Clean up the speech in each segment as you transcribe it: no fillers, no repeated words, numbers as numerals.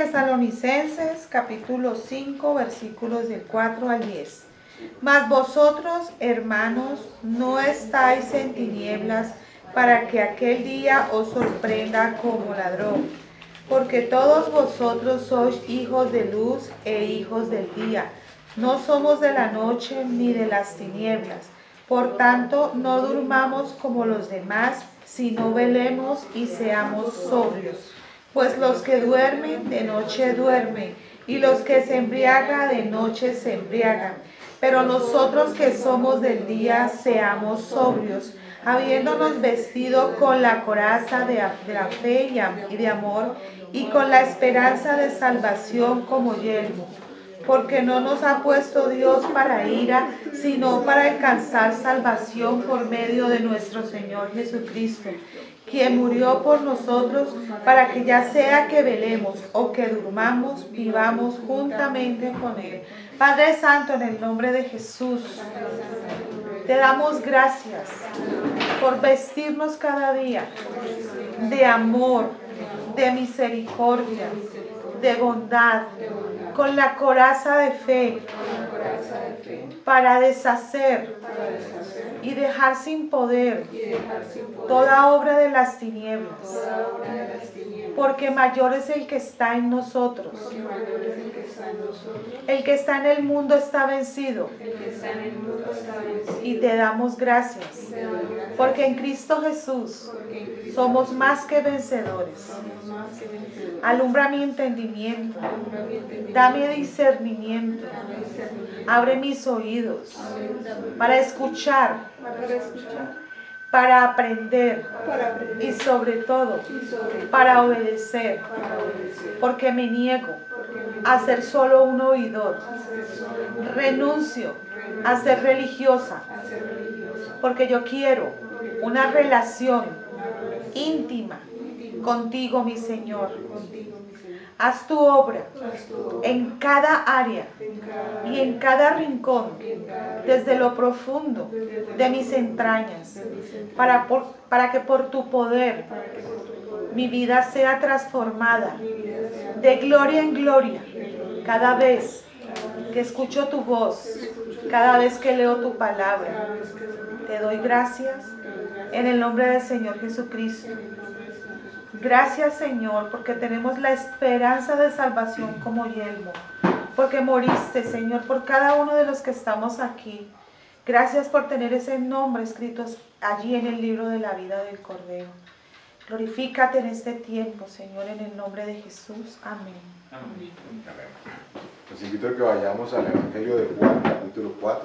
Tesalonicenses capítulo 5 versículos del 4 al 10. Mas vosotros, hermanos, no estáis en tinieblas para que aquel día os sorprenda como ladrón, porque todos vosotros sois hijos de luz e hijos del día. No somos de la noche ni de las tinieblas. Por tanto, no durmamos como los demás, sino velemos y seamos sobrios. Pues los que duermen de noche duermen, y los que se embriagan de noche se embriagan. Pero nosotros que somos del día, seamos sobrios, habiéndonos vestido con la coraza de la fe y de amor, y con la esperanza de salvación como yelmo. Porque no nos ha puesto Dios para ira, sino para alcanzar salvación por medio de nuestro Señor Jesucristo, quien murió por nosotros, para que ya sea que velemos o que durmamos, vivamos juntamente con Él. Padre Santo, en el nombre de Jesús, te damos gracias por vestirnos cada día de amor, de misericordia, de bondad, con la coraza de fe, para deshacer y dejar sin poder toda obra de las tinieblas, porque mayor es el que está en nosotros. El que está en el mundo está vencido. Y te damos gracias, porque en Cristo Jesús somos más que vencedores. Alumbra mi entendimiento, dame discernimiento, abre mis oídos para escuchar, para aprender y sobre todo para obedecer, porque me niego a ser solo un oidor. Renuncio a ser religiosa, porque yo quiero una relación íntima contigo, mi Señor. Haz tu obra en cada área y en cada rincón, desde lo profundo de mis entrañas, para que por tu poder mi vida sea transformada de gloria en gloria cada vez que escucho tu voz, cada vez que leo tu palabra. Te doy gracias en el nombre del Señor Jesucristo. Gracias, Señor, porque tenemos la esperanza de salvación como yelmo, porque moriste, Señor, por cada uno de los que estamos aquí. Gracias por tener ese nombre escrito allí en el libro de la vida del Cordero. Glorifícate en este tiempo, Señor, en el nombre de Jesús. Amén. Amén. Los invito a que vayamos al Evangelio de Juan, capítulo 4.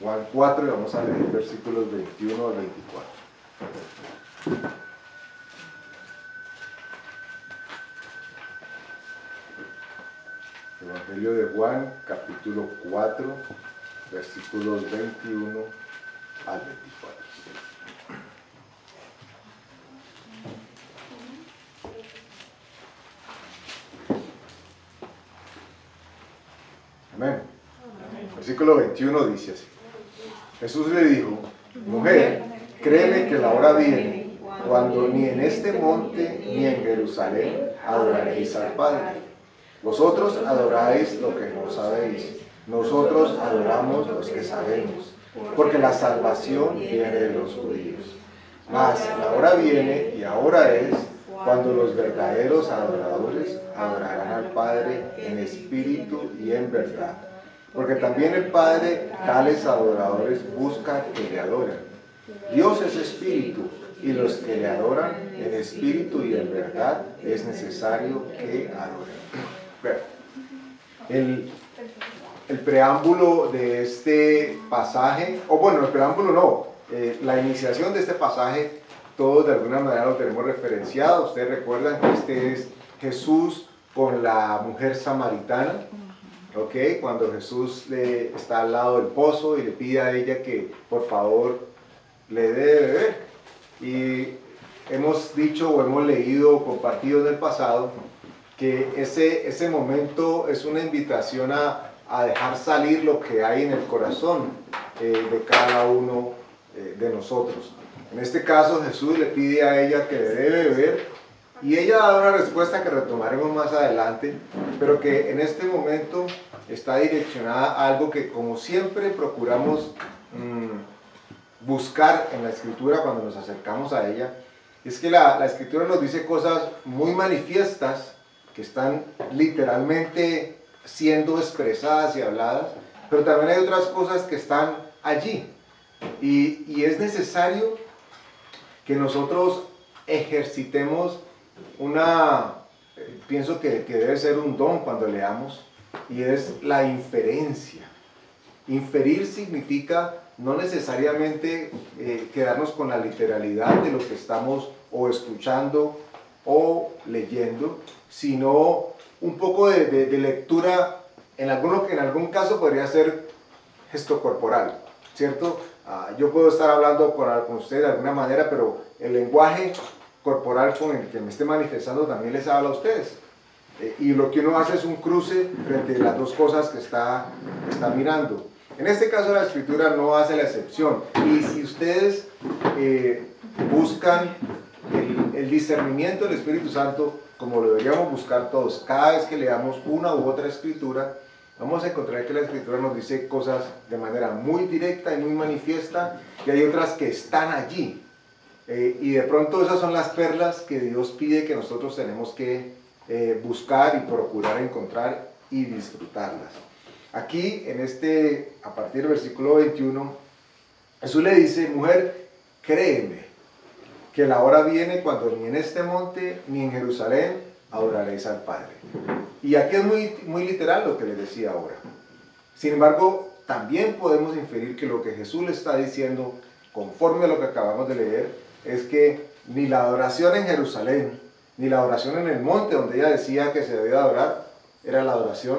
Juan 4, y vamos a leer versículos 21 al 24. Evangelio de Juan, capítulo 4, versículos 21 al 24. Amén. Versículo 21 dice así. Jesús le dijo: mujer, créeme que la hora viene cuando ni en este monte ni en Jerusalén adoraréis al Padre. Vosotros adoráis lo que no sabéis, nosotros adoramos los que sabemos, porque la salvación viene de los judíos. Mas la hora viene y ahora es cuando los verdaderos adoradores adorarán al Padre en espíritu y en verdad. Porque también el Padre tales adoradores busca que le adoren. Dios es espíritu, y los que le adoran en espíritu y en verdad es necesario que adoren. Bueno, el preámbulo de este pasaje, o bueno, el preámbulo no, la iniciación de este pasaje, todos de alguna manera lo tenemos referenciado. Ustedes recuerdan que este es Jesús con la mujer samaritana. Okay, cuando Jesús está al lado del pozo y le pide a ella que por favor le dé de beber. Y hemos dicho o hemos leído o compartido en el pasado que ese momento es una invitación a dejar salir lo que hay en el corazón de cada uno de nosotros. En este caso Jesús le pide a ella que le dé de beber Y ella da una respuesta que retomaremos más adelante, pero que en este momento está direccionada a algo que, como siempre, procuramos buscar en la Escritura cuando nos acercamos a ella. Es que la Escritura nos dice cosas muy manifiestas que están literalmente siendo expresadas y habladas, pero también hay otras cosas que están allí. Y es necesario que nosotros ejercitemos pienso que debe ser un don cuando leamos, y es la inferencia. Inferir significa no necesariamente quedarnos con la literalidad de lo que estamos o escuchando o leyendo, sino un poco de lectura, en algún caso podría ser gesto corporal, ¿cierto? Yo puedo estar hablando con usted de alguna manera, pero el lenguaje corporal con el que me esté manifestando también les habla a ustedes. Y lo que uno hace es un cruce frente a las dos cosas que está mirando. En este caso la Escritura no hace la excepción. Y si ustedes buscan el discernimiento del Espíritu Santo, como lo deberíamos buscar todos, cada vez que leamos una u otra Escritura, vamos a encontrar que la Escritura nos dice cosas de manera muy directa y muy manifiesta, y hay otras que están allí. Y de pronto esas son las perlas que Dios pide que nosotros tenemos que buscar y procurar encontrar y disfrutarlas. Aquí, a partir del versículo 21, Jesús le dice: mujer, créeme que la hora viene cuando ni en este monte ni en Jerusalén adoraréis al Padre. Y aquí es muy literal lo que le decía ahora. Sin embargo, también podemos inferir que lo que Jesús le está diciendo, conforme a lo que acabamos de leer, es que ni la adoración en Jerusalén, ni la adoración en el monte donde ella decía que se debía adorar, era la adoración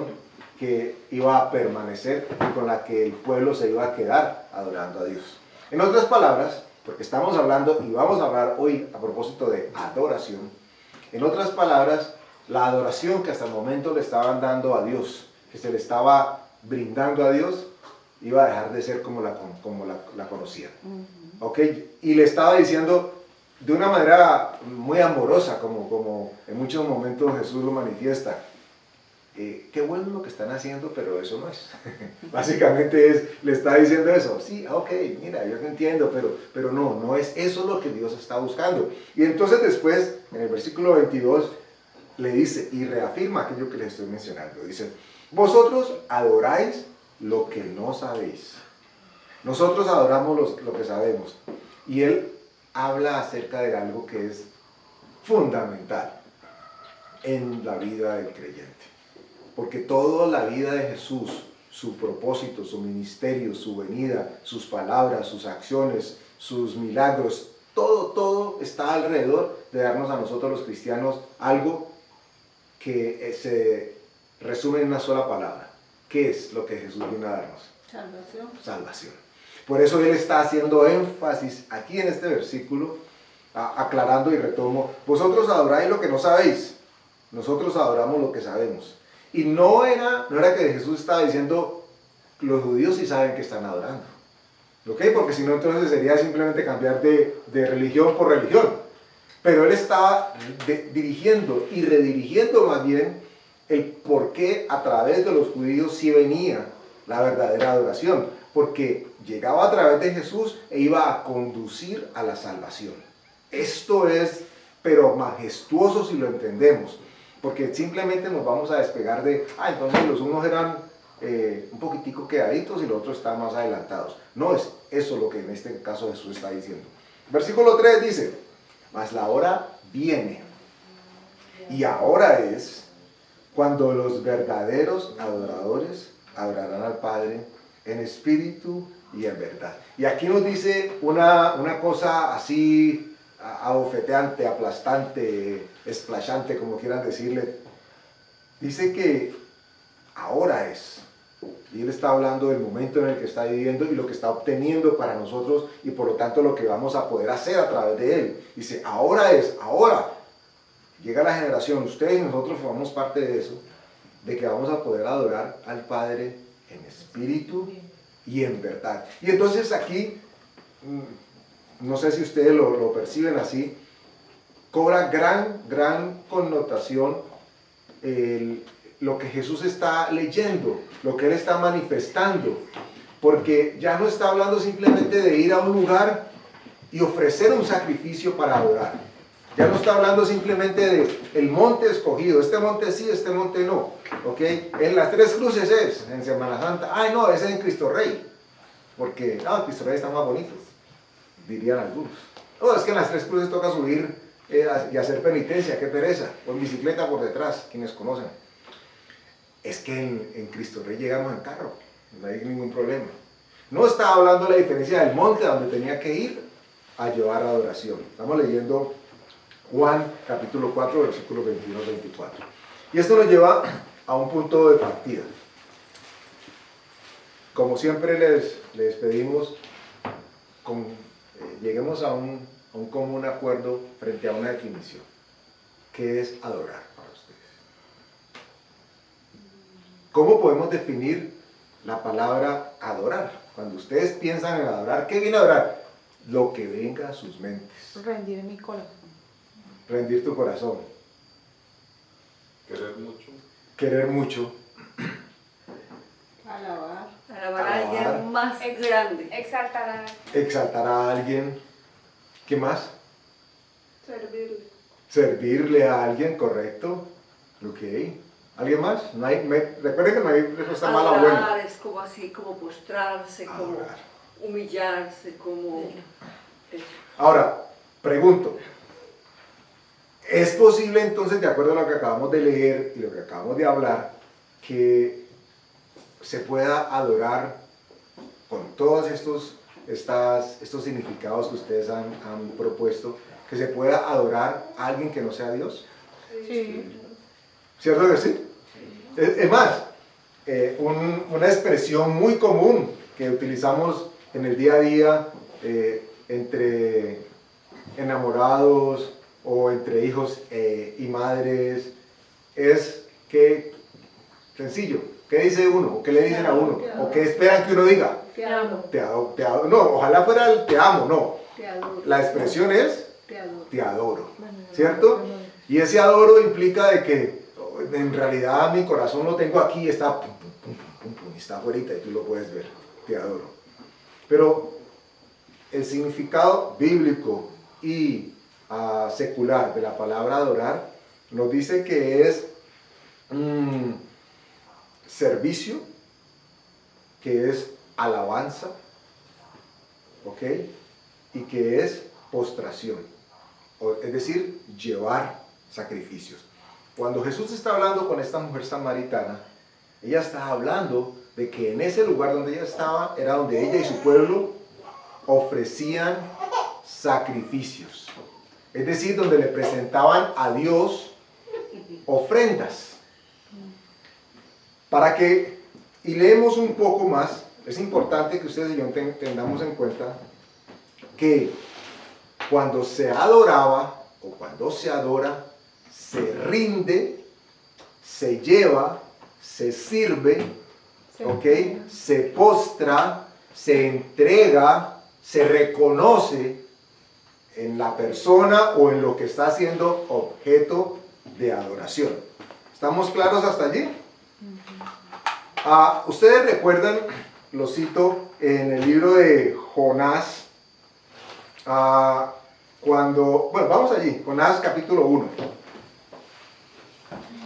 que iba a permanecer y con la que el pueblo se iba a quedar adorando a Dios. En otras palabras, porque estamos hablando y vamos a hablar hoy a propósito de adoración, en otras palabras, la adoración que hasta el momento le estaban dando a Dios, que se le estaba brindando a Dios, iba a dejar de ser como la conocían. ¿Okay? Y le estaba diciendo de una manera muy amorosa, como en muchos momentos Jesús lo manifiesta: qué bueno lo que están haciendo, pero eso no es. Básicamente le está diciendo eso. Sí, ok, mira, yo te entiendo, pero no es eso lo que Dios está buscando. Y entonces después, en el versículo 22, le dice y reafirma aquello que les estoy mencionando. Dice: vosotros adoráis lo que no sabéis. Nosotros adoramos lo que sabemos. Y él habla acerca de algo que es fundamental en la vida del creyente. Porque toda la vida de Jesús, su propósito, su ministerio, su venida, sus palabras, sus acciones, sus milagros, todo está alrededor de darnos a nosotros los cristianos algo que se resume en una sola palabra. ¿Qué es lo que Jesús vino a darnos? Salvación. Salvación. Por eso él está haciendo énfasis aquí en este versículo, aclarando y retomo: vosotros adoráis lo que no sabéis, nosotros adoramos lo que sabemos. Y no era que Jesús estaba diciendo: los judíos sí saben que están adorando, ¿ok? Porque si no, entonces sería simplemente cambiar de religión por religión. Pero él estaba dirigiendo y redirigiendo más bien el por qué a través de los judíos sí venía la verdadera adoración, porque llegaba a través de Jesús e iba a conducir a la salvación. Esto es, pero majestuoso si lo entendemos, porque simplemente nos vamos a despegar de, entonces los unos eran un poquitico quedaditos y los otros estaban más adelantados. No es eso lo que en este caso Jesús está diciendo. Versículo 3 dice: mas la hora viene, y ahora es, cuando los verdaderos adoradores adorarán al Padre en espíritu y en verdad. Y aquí nos dice una cosa así abofeteante, aplastante, esplashante, como quieran decirle. Dice que ahora es. Y él está hablando del momento en el que está viviendo y lo que está obteniendo para nosotros, y por lo tanto lo que vamos a poder hacer a través de él. Dice: ahora es, ahora. Llega la generación, ustedes y nosotros formamos parte de eso, de que vamos a poder adorar al Padre en espíritu y en verdad. Y entonces aquí, no sé si ustedes lo perciben así, cobra gran connotación lo que Jesús está leyendo, lo que Él está manifestando, porque ya no está hablando simplemente de ir a un lugar y ofrecer un sacrificio para adorar. Ya no está hablando simplemente de el monte escogido, este monte sí, este monte no, ¿ok? En las tres cruces es, en Semana Santa, ay no, ese es en Cristo Rey, porque Cristo Rey está más bonito, dirían algunos. No, es que en las tres cruces toca subir y hacer penitencia, qué pereza, o en bicicleta por detrás, quienes conocen. Es que en Cristo Rey llegamos en carro, no hay ningún problema. No está hablando de la diferencia del monte donde tenía que ir a llevar adoración. Estamos leyendo Juan capítulo 4, versículos 21 al 24. Y esto nos lleva a un punto de partida. Como siempre les pedimos, lleguemos a un común acuerdo frente a una definición. ¿Qué es adorar para ustedes? ¿Cómo podemos definir la palabra adorar? Cuando ustedes piensan en adorar, ¿qué viene a adorar? Lo que venga a sus mentes. Rendir mi corazón. Rendir tu corazón. Querer mucho. Querer mucho. Alabar. Alabar a alguien más grande. Exaltar A alguien. ¿Qué más? Servirle. Servirle a alguien, correcto. Ok. ¿Alguien más? Recuerden que no hay respuesta mala o buena. Adorar es como así, como postrarse, como Adorar. humillarse, como... Ahora, pregunto. ¿Es posible entonces, de acuerdo a lo que acabamos de leer y lo que acabamos de hablar, que se pueda adorar con todos estos significados que ustedes han propuesto, que se pueda adorar a alguien que no sea Dios? Sí. ¿Cierto que sí? Es más, una expresión muy común que utilizamos en el día a día entre enamorados o entre hijos y madres es que, sencillo, ¿qué dice uno? ¿O qué le dicen a uno? ¿O qué esperan que uno diga? Te amo. Te adoro. No, ojalá fuera el te amo, no. Te adoro. La expresión es Te adoro. te adoro, ¿cierto? Y ese adoro implica de que en realidad mi corazón lo tengo aquí, está pum, pum, pum, pum, pum, y está afuera y tú lo puedes ver, te adoro. Pero el significado bíblico y secular de la palabra adorar nos dice que es servicio, que es alabanza, ¿ok? Y que es postración, es decir, llevar sacrificios. Cuando Jesús está hablando con esta mujer samaritana, ella está hablando de que en ese lugar donde ella estaba era donde ella y su pueblo ofrecían sacrificios, es decir, donde le presentaban a Dios ofrendas. Y leemos un poco más, es importante que ustedes y yo tengamos en cuenta que cuando se adoraba o cuando se adora, se rinde, se lleva, se sirve, ¿ok? Se postra, se entrega, se reconoce en la persona o en lo que está siendo objeto de adoración. ¿Estamos claros hasta allí? Ustedes recuerdan, lo cito en el libro de Jonás, vamos allí, Jonás capítulo 1.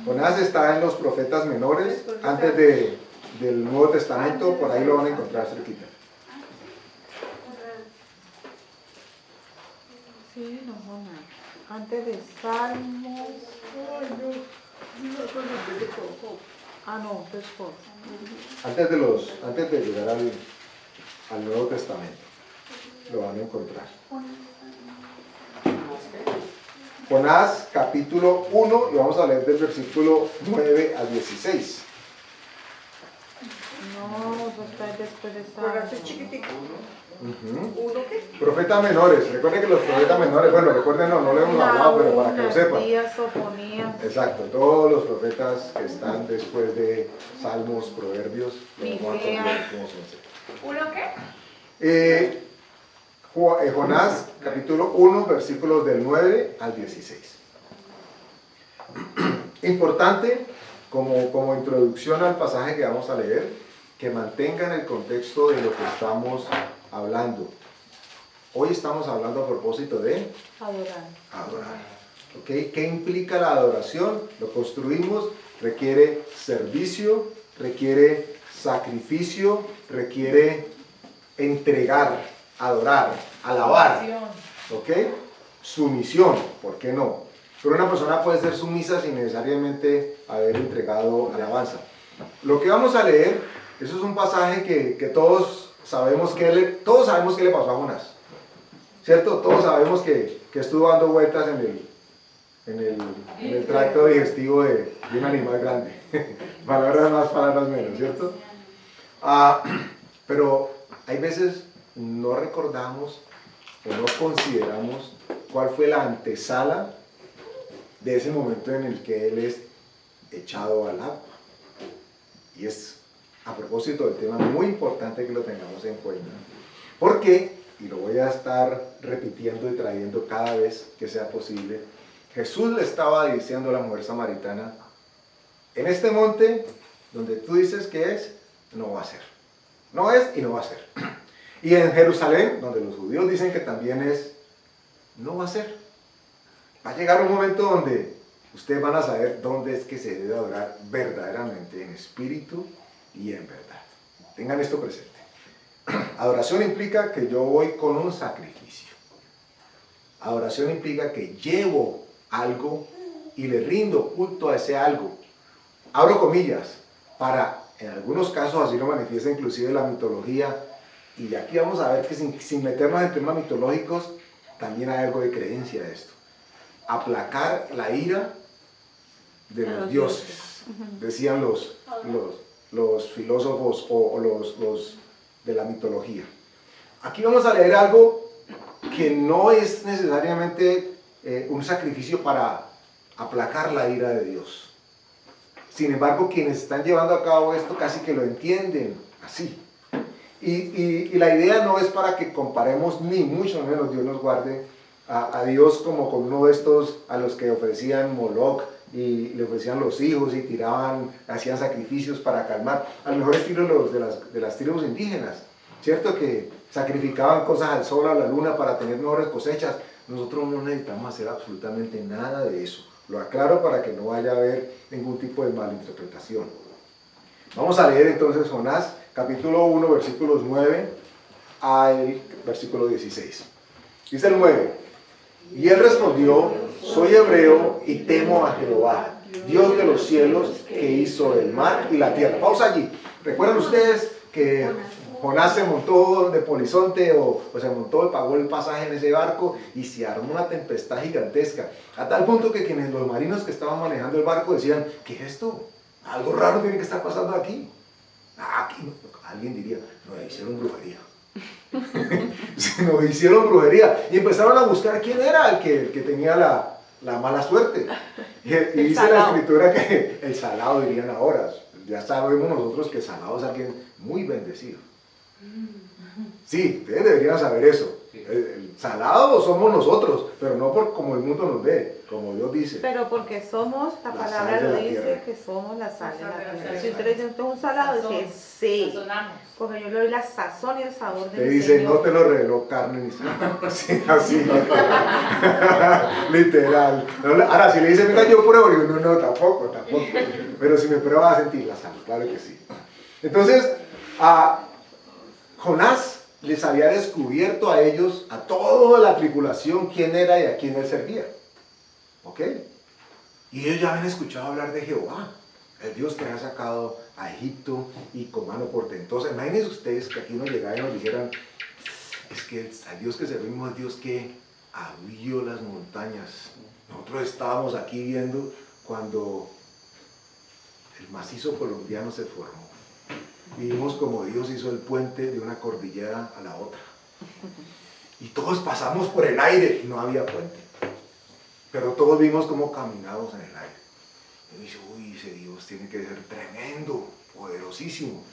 Jonás está en los profetas menores, antes del Nuevo Testamento, por ahí lo van a encontrar cerquita. Sí, no, Jonás. Antes de Salmos. No, después. Antes de llegar al Nuevo Testamento, lo van a encontrar. Jonás capítulo 1 y vamos a leer del versículo 9 al 16. No, eso está después de Por así Salmos. chiquitico. Uh-huh. ¿Uno qué? Profetas menores, recuerden que los profetas menores, bueno, recuerden, no le hemos hablado, pero para que lo sepan. Días, Sofonías. Exacto, todos los profetas que están después de Salmos, Proverbios, Miqueas. ¿cómo se dice? ¿Uno qué? Jonás, capítulo 1, versículos del 9 al 16. Importante, como introducción al pasaje que vamos a leer, que mantengan el contexto de lo que estamos hablando. Hoy estamos hablando a propósito de adorar. ¿Ok? ¿Qué implica la adoración? Lo construimos, requiere servicio, requiere sacrificio, requiere entregar, adorar, alabar. ¿Ok? Sumisión, ¿por qué no? Pero una persona puede ser sumisa sin necesariamente haber entregado alabanza. Lo que vamos a leer, eso es un pasaje que todos sabemos que le pasó a Jonás. ¿Cierto? Todos sabemos que estuvo dando vueltas en el tracto digestivo de un animal grande. Palabras más, palabras menos, ¿cierto? Pero hay veces no recordamos o no consideramos cuál fue la antesala de ese momento en el que él es echado al agua. Y es, a propósito del tema, muy importante que lo tengamos en cuenta. Porque, y lo voy a estar repitiendo y trayendo cada vez que sea posible, Jesús le estaba diciendo a la mujer samaritana, en este monte donde tú dices que es, no va a ser. No es y no va a ser. Y en Jerusalén, donde los judíos dicen que también es, no va a ser. Va a llegar un momento donde ustedes van a saber dónde es que se debe adorar verdaderamente, en espíritu y en verdad. Tengan esto presente. Adoración implica que yo voy con un sacrificio. Adoración implica que llevo algo y le rindo culto a ese algo. Abro comillas, para, en algunos casos así lo manifiesta inclusive la mitología, y aquí vamos a ver que sin meternos en temas mitológicos, también hay algo de creencia de esto. Aplacar la ira de los dioses, decían los filósofos o los de la mitología. Aquí vamos a leer algo que no es necesariamente un sacrificio para aplacar la ira de Dios. Sin embargo, quienes están llevando a cabo esto casi que lo entienden así. Y la idea no es para que comparemos, ni mucho menos, Dios nos guarde, a Dios como con uno de estos a los que ofrecían Moloch y le ofrecían los hijos y tiraban, hacían sacrificios para calmar, al mejor estilo de las tribus indígenas, ¿cierto? Que sacrificaban cosas al sol, a la luna para tener mejores cosechas. Nosotros no necesitamos hacer absolutamente nada de eso. Lo aclaro para que no vaya a haber ningún tipo de malinterpretación. Vamos a leer entonces Jonás, capítulo 1, versículos 9 al versículo 16. Dice el 9. Y él respondió, soy hebreo y temo a Jehová, Dios de los cielos, que hizo el mar y la tierra. Pausa allí. ¿Recuerdan ustedes que Jonás se montó de polizonte o se montó y pagó el pasaje en ese barco y se armó una tempestad gigantesca? A tal punto que los marinos que estaban manejando el barco decían, ¿qué es esto? Algo raro tiene que estar pasando aquí. Alguien diría, nos hicieron brujería. Nos hicieron brujería. Y empezaron a buscar quién era el que tenía la mala suerte. Y dice la escritura que el salado, dirían ahora. Ya sabemos nosotros que el salado es alguien muy bendecido. Sí, ustedes deberían saber eso. El salado somos nosotros, pero no por como el mundo nos ve, como Dios dice. Pero porque somos, la palabra lo dice, que somos la sal de la tierra. Si usted le dice, ¿usted es un salado? Dice, sí. Porque yo le doy la sazón y el sabor de te mi dice, Señor. no te lo reveló carne ni sangre. Sí, así, literal. Ahora, si le dice, venga, yo pruebo, digo, no, tampoco. Pero si me prueba, va a sentir la sal, claro que sí. Entonces, Jonás les había descubierto a ellos, a toda la tripulación, quién era y a quién él servía. ¿Ok? Y ellos ya habían escuchado hablar de Jehová, el Dios que había sacado a Egipto y con mano portentosa. Imagínense ustedes que aquí nos llegaran y nos dijeran, es que el Dios que servimos es Dios que abrió las montañas. Nosotros estábamos aquí viendo cuando el macizo colombiano se formó. Vimos como Dios hizo el puente de una cordillera a la otra. Y todos pasamos por el aire y no había puente. Pero todos vimos cómo caminamos en el aire. Y dice, uy, ese Dios tiene que ser tremendo, poderosísimo.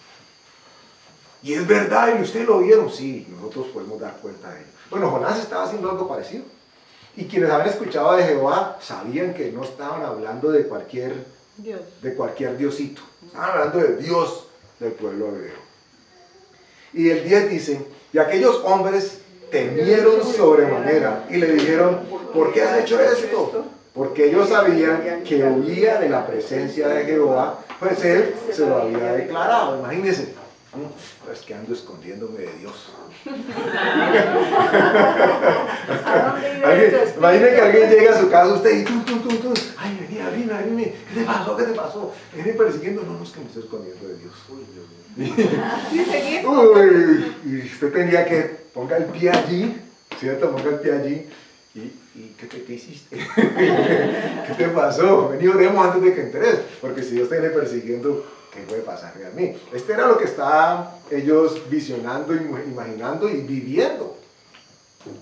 Y es verdad, y ustedes lo vieron, sí, nosotros podemos dar cuenta de ello. Bueno, Jonás estaba haciendo algo parecido. Y quienes habían escuchado de Jehová sabían que no estaban hablando de cualquier diosito. Estaban hablando de Dios del pueblo hebreo. Y el 10 dice, y aquellos hombres temieron sobremanera y le dijeron, ¿por qué has hecho esto? Porque ellos sabían que huía de la presencia de Jehová, pues él se lo había declarado. Imagínense, pues que ando escondiéndome de Dios. Imaginen que alguien llega a su casa, usted y tú, ay, vení, abrime, ¿qué te pasó? ¿Qué te pasó? Viene persiguiendo, no, es que me estoy escondiendo de Dios. Uy, y usted tendría que ponga el pie allí, ¿cierto? Ponga el pie allí. ¿Y qué hiciste? ¿Qué te pasó? Vení, oremos antes de que entres, porque si Dios te viene persiguiendo, ¿qué puede pasarme a mí? Este era lo que estaban ellos visionando, imaginando y viviendo.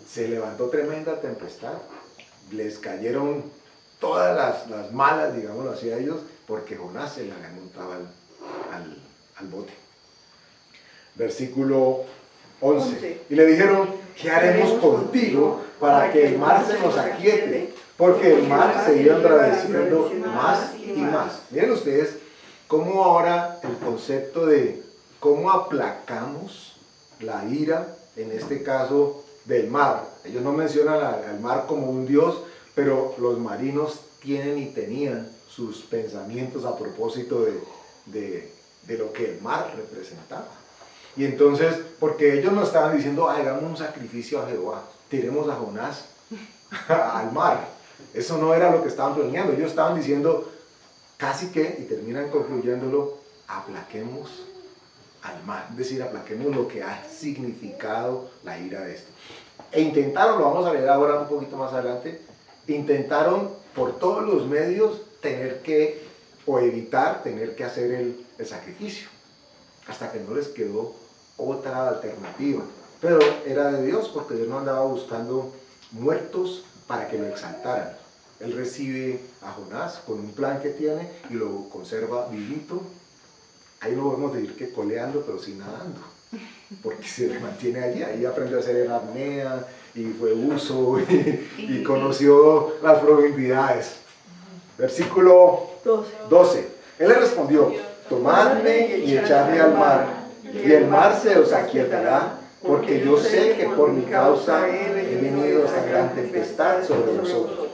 Se levantó tremenda tempestad, les cayeron todas las malas, digámoslo así, a ellos, porque Jonás se la montaba al bote. Versículo 11. Y le dijeron, ¿qué haremos contigo para que el mar se nos aquiete? Porque el mar se iba embraveciendo más y más. Miren ustedes cómo ahora el concepto de cómo aplacamos la ira, en este caso del mar. Ellos no mencionan al mar como un dios, pero los marinos tienen y tenían sus pensamientos a propósito de lo que el mar representaba. Y entonces, porque ellos no estaban diciendo, hagamos un sacrificio a Jehová, tiremos a Jonás al mar. Eso no era lo que estaban planeando. Ellos estaban diciendo, casi que, y terminan concluyéndolo, aplaquemos al mar. Es decir, aplaquemos lo que ha significado la ira de esto. E intentaron, lo vamos a leer ahora un poquito más adelante, intentaron por todos los medios evitar tener que hacer el sacrificio. Hasta que no les quedó otra alternativa. Pero era de Dios, porque Dios no andaba buscando muertos para que lo exaltaran. Él recibe a Jonás con un plan que tiene y lo conserva vivito. Ahí lo podemos decir que coleando, pero sin nadando. Porque se le mantiene allí. Ahí aprendió a hacer el apnea y fue uso y conoció las profundidades. Versículo 12. Él le respondió, tomadme y echadme al mar, y el mar se os aquietará, porque yo sé que por mi causa he venido esta gran tempestad sobre vosotros.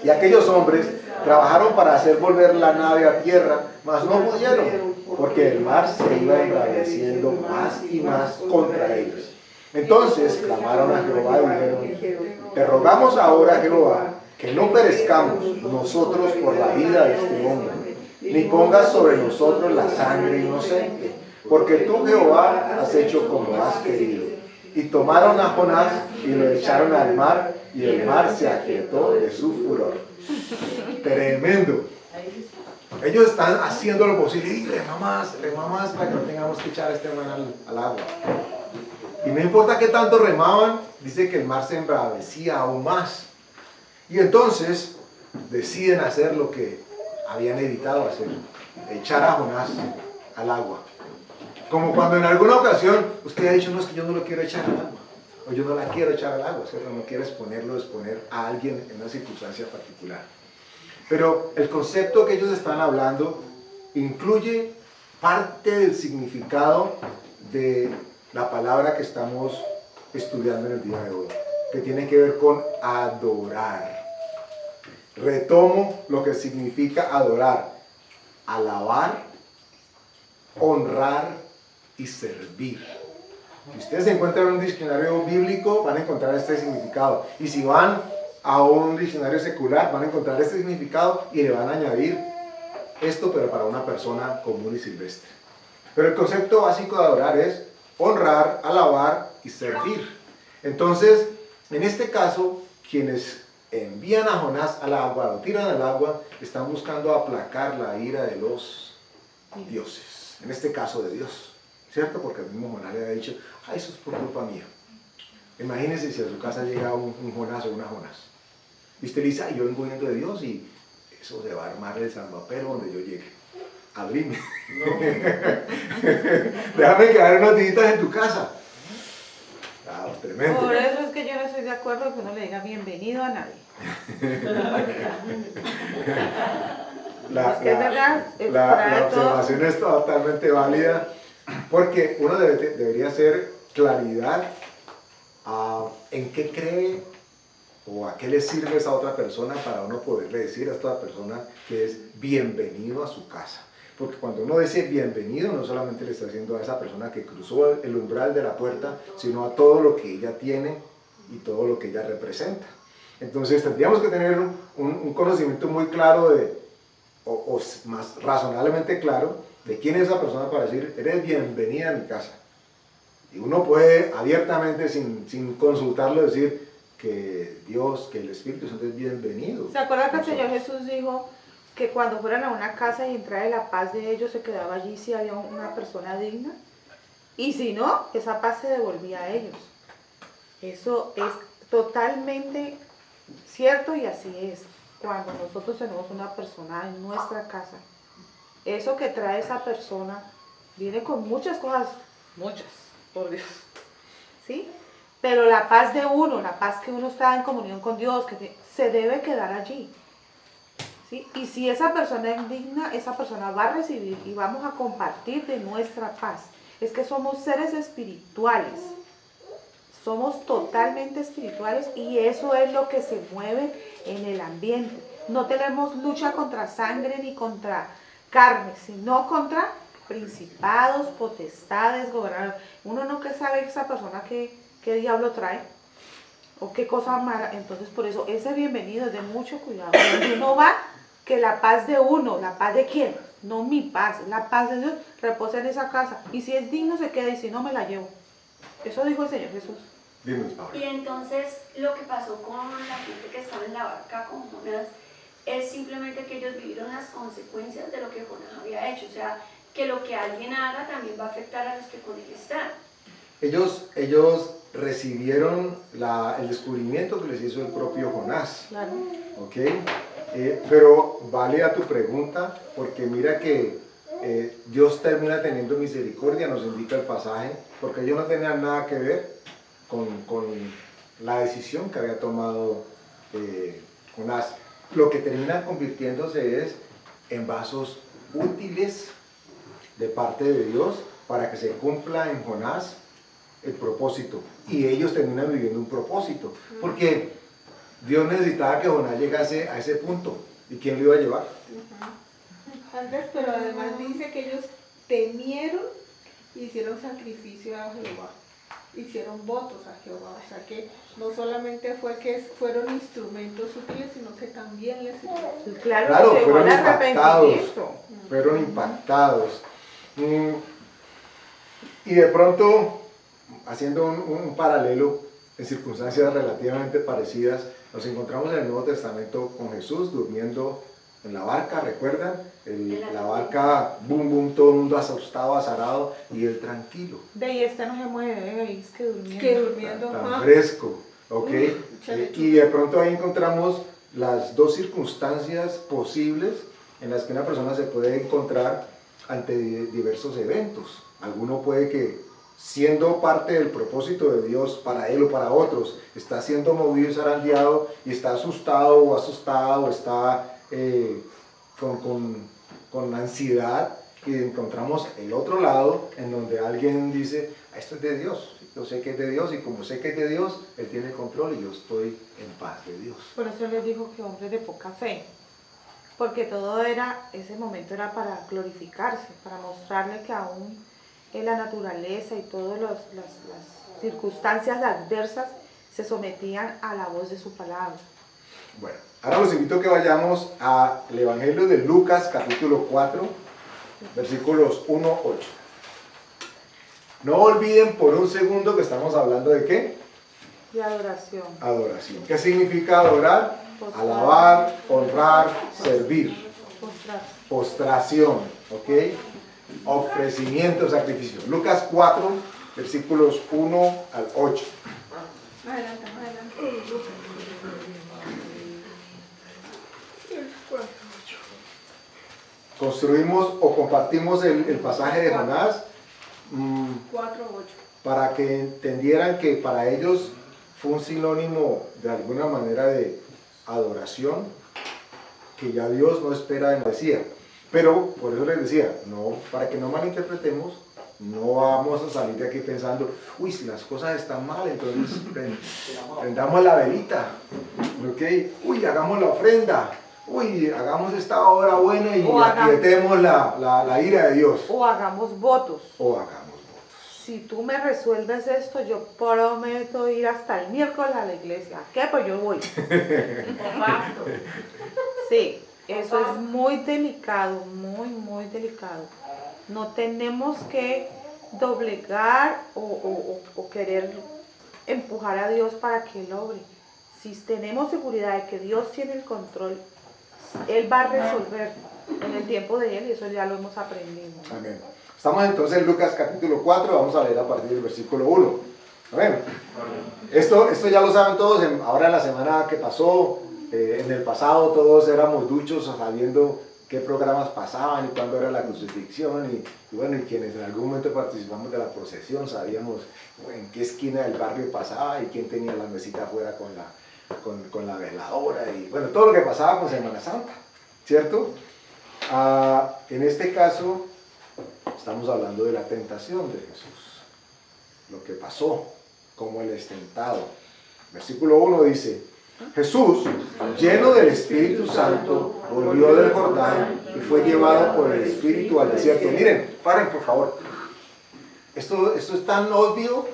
Y aquellos hombres trabajaron para hacer volver la nave a tierra, mas no pudieron, porque el mar se iba embraveciendo más y más contra ellos. Entonces clamaron a Jehová y dijeron, te rogamos ahora, Jehová, que no perezcamos nosotros por la vida de este hombre, ni pongas sobre nosotros la sangre inocente, porque tú, Jehová, has hecho como has querido. Y tomaron a Jonás y lo echaron al mar, y el mar se aquietó de su furor. Tremendo. Ellos están haciendo lo posible, y rema más para que no tengamos que echar a este man al agua. Y no importa qué tanto remaban, dice que el mar se embravecía aún más. Y entonces deciden hacer lo que habían evitado hacer, echar a Jonás al agua. Como cuando en alguna ocasión usted ha dicho, no, es que yo no lo quiero echar al agua, o yo no la quiero echar al agua, ¿cierto? No quiere exponer a alguien en una circunstancia particular. Pero el concepto que ellos están hablando incluye parte del significado de la palabra que estamos estudiando en el día de hoy, que tiene que ver con adorar. Retomo lo que significa adorar: alabar, honrar y servir. Si ustedes encuentran un diccionario bíblico, van a encontrar este significado. Y si van a un diccionario secular, van a encontrar este significado y le van a añadir esto, pero para una persona común y silvestre. Pero el concepto básico de adorar es honrar, alabar y servir. Entonces, en este caso, quienes envían a Jonás al agua, lo tiran al agua, están buscando aplacar la ira de los dioses. En este caso de Dios, ¿cierto? Porque el mismo Jonás le ha dicho, eso es por culpa mía. Imagínense si a su casa llega un Jonás o una Jonás. Y usted le dice, yo vengo huyendo de Dios y eso se va a armar el salvapero donde yo llegue. Abrime. No. Déjame quedar unos días en tu casa. tremendo. Por eso es que yo no estoy de acuerdo que uno le diga bienvenido a nadie. Es que es verdad, La observación es totalmente válida porque uno debería hacer claridad a en qué cree o a qué le sirve esa otra persona para uno poderle decir a esta persona que es bienvenido a su casa. Porque cuando uno dice bienvenido, no solamente le está diciendo a esa persona que cruzó el umbral de la puerta, sino a todo lo que ella tiene y todo lo que ella representa. Entonces tendríamos que tener un conocimiento muy claro o más razonablemente claro de quién es esa persona para decir, eres bienvenida a mi casa. Y uno puede abiertamente, sin consultarlo, decir que Dios, que el Espíritu Santo es bienvenido. ¿Se acuerdan que el Señor Jesús dijo que cuando fueran a una casa y entrara la paz de ellos se quedaba allí si había una persona digna? Y si no, esa paz se devolvía a ellos. Eso es totalmente cierto y así es. Cuando nosotros tenemos una persona en nuestra casa, eso que trae esa persona viene con muchas cosas, muchas, por Dios, ¿sí? Pero la paz de uno, la paz que uno está en comunión con Dios, se debe quedar allí, ¿sí? Y si esa persona es digna, esa persona va a recibir y vamos a compartir de nuestra paz. Es que somos seres espirituales. Somos totalmente espirituales y eso es lo que se mueve en el ambiente. No tenemos lucha contra sangre ni contra carne, sino contra principados, potestades, gobernadores. Uno nunca sabe esa persona qué diablo trae o qué cosa mala. Entonces por eso ese bienvenido es de mucho cuidado. Donde uno va, que la paz de uno, la paz de quién, no mi paz, la paz de Dios reposa en esa casa. Y si es digno se queda y si no me la llevo. Eso dijo el Señor Jesús. Y entonces lo que pasó con la gente que estaba en la barca con Jonás es simplemente que ellos vivieron las consecuencias de lo que Jonás había hecho. O sea, que lo que alguien haga también va a afectar a los que con él están. Ellos recibieron el descubrimiento que les hizo el propio Jonás. Claro. ¿Ok? Pero vale a tu pregunta, porque mira que Dios termina teniendo misericordia, nos indica el pasaje, porque ellos no tenían nada que ver con la decisión que había tomado Jonás. Lo que termina convirtiéndose es en vasos útiles de parte de Dios para que se cumpla en Jonás el propósito. Y ellos terminan viviendo un propósito, porque Dios necesitaba que Jonás llegase a ese punto. ¿Y quién lo iba a llevar? Andrés, pero además dice que ellos temieron y hicieron sacrificio a Jehová. Hicieron votos a Jehová. O sea que no solamente fue que fueron instrumentos útiles, sino que también les sirvieron. Claro, fueron impactados. Fueron impactados. Y de pronto, haciendo un paralelo en circunstancias relativamente parecidas, nos encontramos en el Nuevo Testamento con Jesús durmiendo en la barca, ¿recuerdan? La barca, boom, boom, todo el mundo asustado, azarado, y él tranquilo. De ahí no se mueve, ahí es que durmiendo. Que durmiendo. Tan fresco, ¿ok? Y de pronto ahí encontramos las dos circunstancias posibles en las que una persona se puede encontrar ante diversos eventos. Alguno puede que, siendo parte del propósito de Dios para él o para otros, está siendo movido y zarandeado y está asustado o asustado, está con ansiedad, y encontramos el otro lado en donde alguien dice, esto es de Dios, yo sé que es de Dios y como sé que es de Dios, Él tiene control y yo estoy en paz de Dios. Por eso les digo que hombres de poca fe, porque ese momento era para glorificarse, para mostrarle que aún en la naturaleza y todas las circunstancias adversas se sometían a la voz de su palabra. Bueno, ahora los invito a que vayamos al Evangelio de Lucas, capítulo 4, versículos 1-8. No olviden por un segundo que estamos hablando de ¿qué? De adoración. Adoración. ¿Qué significa adorar? Postrar. Alabar, honrar, servir. Postrar. Postración, ¿ok? Ofrecimiento, sacrificio. Lucas 4, versículos 1 al 8. Adelante, adelante. Construimos o compartimos el pasaje de Jonás. 4:8. para que entendieran que para ellos fue un sinónimo de alguna manera de adoración, que ya Dios no espera en la decía. Pero por eso les decía, no, para que no malinterpretemos, no vamos a salir de aquí pensando, uy, si las cosas están mal, entonces prendamos la velita, ¿ok? Uy, hagamos la ofrenda, uy, hagamos esta obra buena y aquietemos la ira de Dios. O hagamos votos. O hagamos votos. Si tú me resuelves esto, yo prometo ir hasta el miércoles a la iglesia. ¿Qué? Pues yo voy. Sí, eso es muy delicado, muy delicado. No tenemos que doblegar o querer empujar a Dios para que Él obre. Si tenemos seguridad de que Dios tiene el control, Él va a resolver en el tiempo de Él, y eso ya lo hemos aprendido. Amén. Estamos entonces en Lucas capítulo 4, vamos a leer a partir del versículo 1. Amén. Esto ya lo saben todos, ahora en la semana que pasó, en el pasado todos éramos duchos sabiendo qué programas pasaban y cuándo era la crucifixión y bueno, y quienes en algún momento participamos de la procesión sabíamos en qué esquina del barrio pasaba y quién tenía la mesita afuera con la veladora y bueno, todo lo que pasaba con Semana Santa, ¿cierto? En este caso estamos hablando de la tentación de Jesús, lo que pasó, cómo Él es tentado. Versículo 1 dice: Jesús, lleno del Espíritu Santo, volvió del Jordán y fue llevado por el Espíritu al desierto. Miren, paren por favor. Esto es tan obvio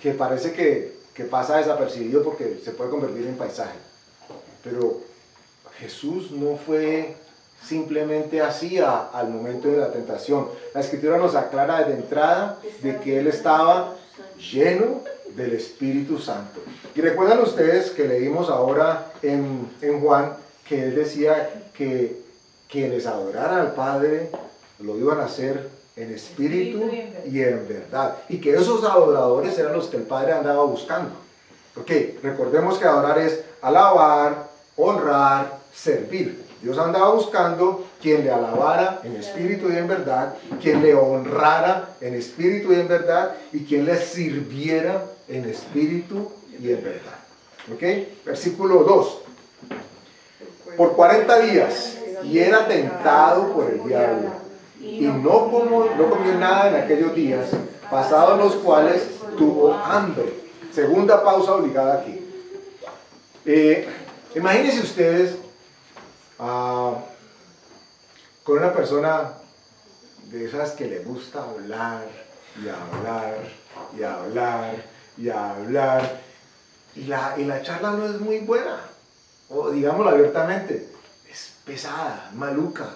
que parece que pasa desapercibido porque se puede convertir en paisaje. Pero Jesús no fue simplemente así al momento de la tentación. La Escritura nos aclara de entrada de que Él estaba lleno del Espíritu Santo. Y recuerdan ustedes que leímos ahora en Juan que Él decía que quienes adoraran al Padre lo iban a hacer en espíritu y en verdad. Y que esos adoradores eran los que el Padre andaba buscando. Ok, recordemos que adorar es alabar, honrar, servir. Dios andaba buscando quien le alabara en espíritu y en verdad, quien le honrara en espíritu y en verdad, y quien le sirviera en espíritu y en verdad. ¿Ok? Versículo 2. Por 40 días, y era tentado por el diablo, y no comió nada en aquellos días, pasados los cuales tuvo hambre. Segunda pausa obligada aquí. Imagínense ustedes con una persona de esas que le gusta hablar y hablar y hablar y hablar y la charla no es muy buena, o digámoslo abiertamente, es pesada, maluca.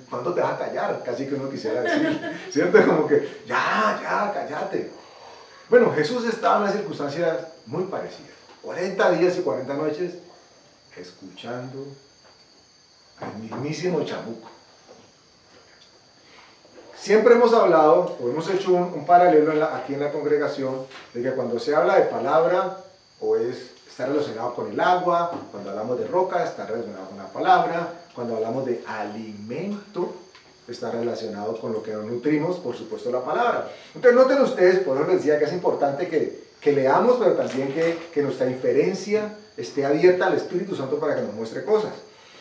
¿Cuándo te vas a callar? Casi que uno quisiera decir, ¿cierto? Como que ya, cállate. Bueno, Jesús estaba en unas circunstancias muy parecidas, 40 días y 40 noches escuchando al mismísimo chamuco. Siempre hemos hablado, o hemos hecho un paralelo aquí en la congregación, de que cuando se habla de palabra, está relacionado con el agua, cuando hablamos de roca, está relacionado con la palabra, cuando hablamos de alimento, está relacionado con lo que nos nutrimos, por supuesto, la palabra. Entonces noten ustedes, por eso les decía que es importante que leamos, pero también que nuestra inferencia esté abierta al Espíritu Santo para que nos muestre cosas.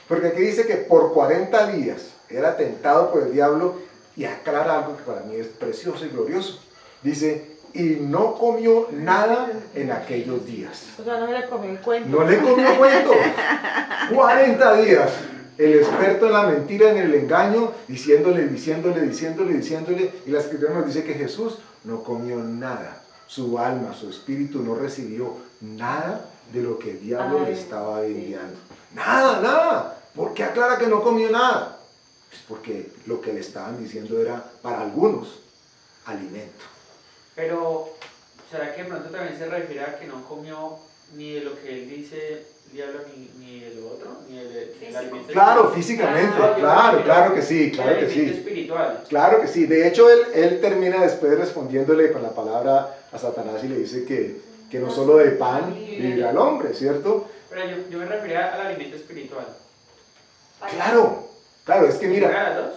Porque aquí dice que por 40 días era tentado por el diablo, y aclara algo que para mí es precioso y glorioso. Dice, y no comió nada en aquellos días. O sea, no le comió el cuento. No le comió el cuento. 40 días. El experto en la mentira, en el engaño, diciéndole, y la Escritura nos dice que Jesús no comió nada. Su alma, su espíritu no recibió nada de lo que el diablo le estaba enviando. Nada. ¿Por qué aclara que no comió nada? Es porque lo que le estaban diciendo era, para algunos, alimento. Pero, ¿será que de pronto también se refiere a que no comió ni de lo que él dice el diablo, ni de lo otro, ni del alimento? Claro, físicamente, claro que sí, claro que sí. Espiritual. Claro que sí. De hecho, él termina después respondiéndole con la palabra a Satanás y le dice que no solo de pan vivirá el hombre, ¿cierto? Pero yo me refería al alimento espiritual. Claro, es que mira,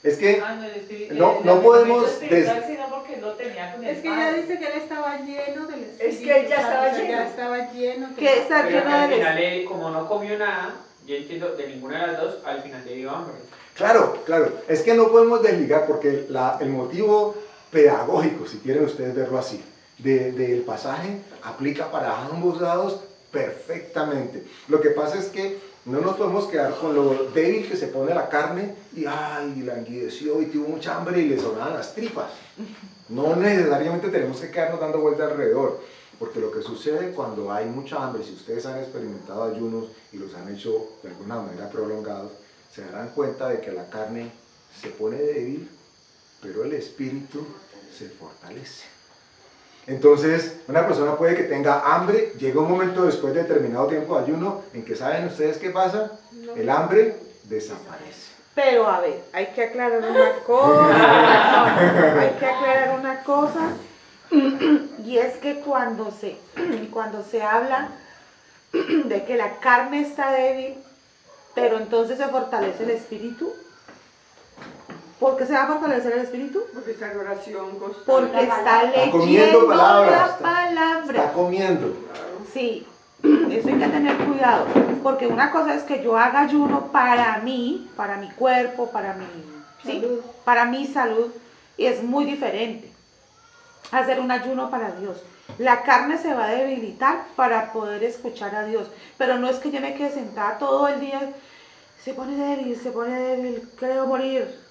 Es que Ah, no, el espíritu, no- el no podemos espiritual, des- sino porque lo tenía con el Es que ella Padre. dice que él estaba lleno del Espíritu. Es que él ya Santo, estaba o sea, lleno. Ya estaba lleno. ¿Qué está Pero lleno que al del final, como no comió nada, yo entiendo, de ninguna de las dos, al final le dio hambre. Claro, claro, es que no podemos desligar porque el motivo pedagógico, si quieren ustedes verlo así, del pasaje aplica para ambos lados perfectamente. Lo que pasa es que no nos podemos quedar con lo débil que se pone la carne y ay, languideció y tuvo mucha hambre y le sonaban las tripas. No necesariamente tenemos que quedarnos dando vueltas alrededor, porque lo que sucede cuando hay mucha hambre, si ustedes han experimentado ayunos y los han hecho de alguna manera prolongados, se darán cuenta de que la carne se pone débil, pero el espíritu se fortalece. Entonces, una persona puede que tenga hambre, llega un momento después de determinado tiempo de ayuno en que ¿saben ustedes qué pasa? El hambre desaparece. Pero a ver, hay que aclarar una cosa, hay que aclarar una cosa, y es que cuando se habla de que la carne está débil, pero entonces se fortalece el espíritu. ¿Por qué se va a fortalecer el espíritu? Porque está en oración constante. Porque está comiendo leyendo palabras, la está palabra. comiendo. Sí, eso hay que tener cuidado, porque una cosa es que yo haga ayuno para mí, para mi cuerpo, para mi salud, y es muy diferente hacer un ayuno para Dios. La carne se va a debilitar para poder escuchar a Dios, pero no es que yo me quede sentada todo el día, se pone débil, creo morir,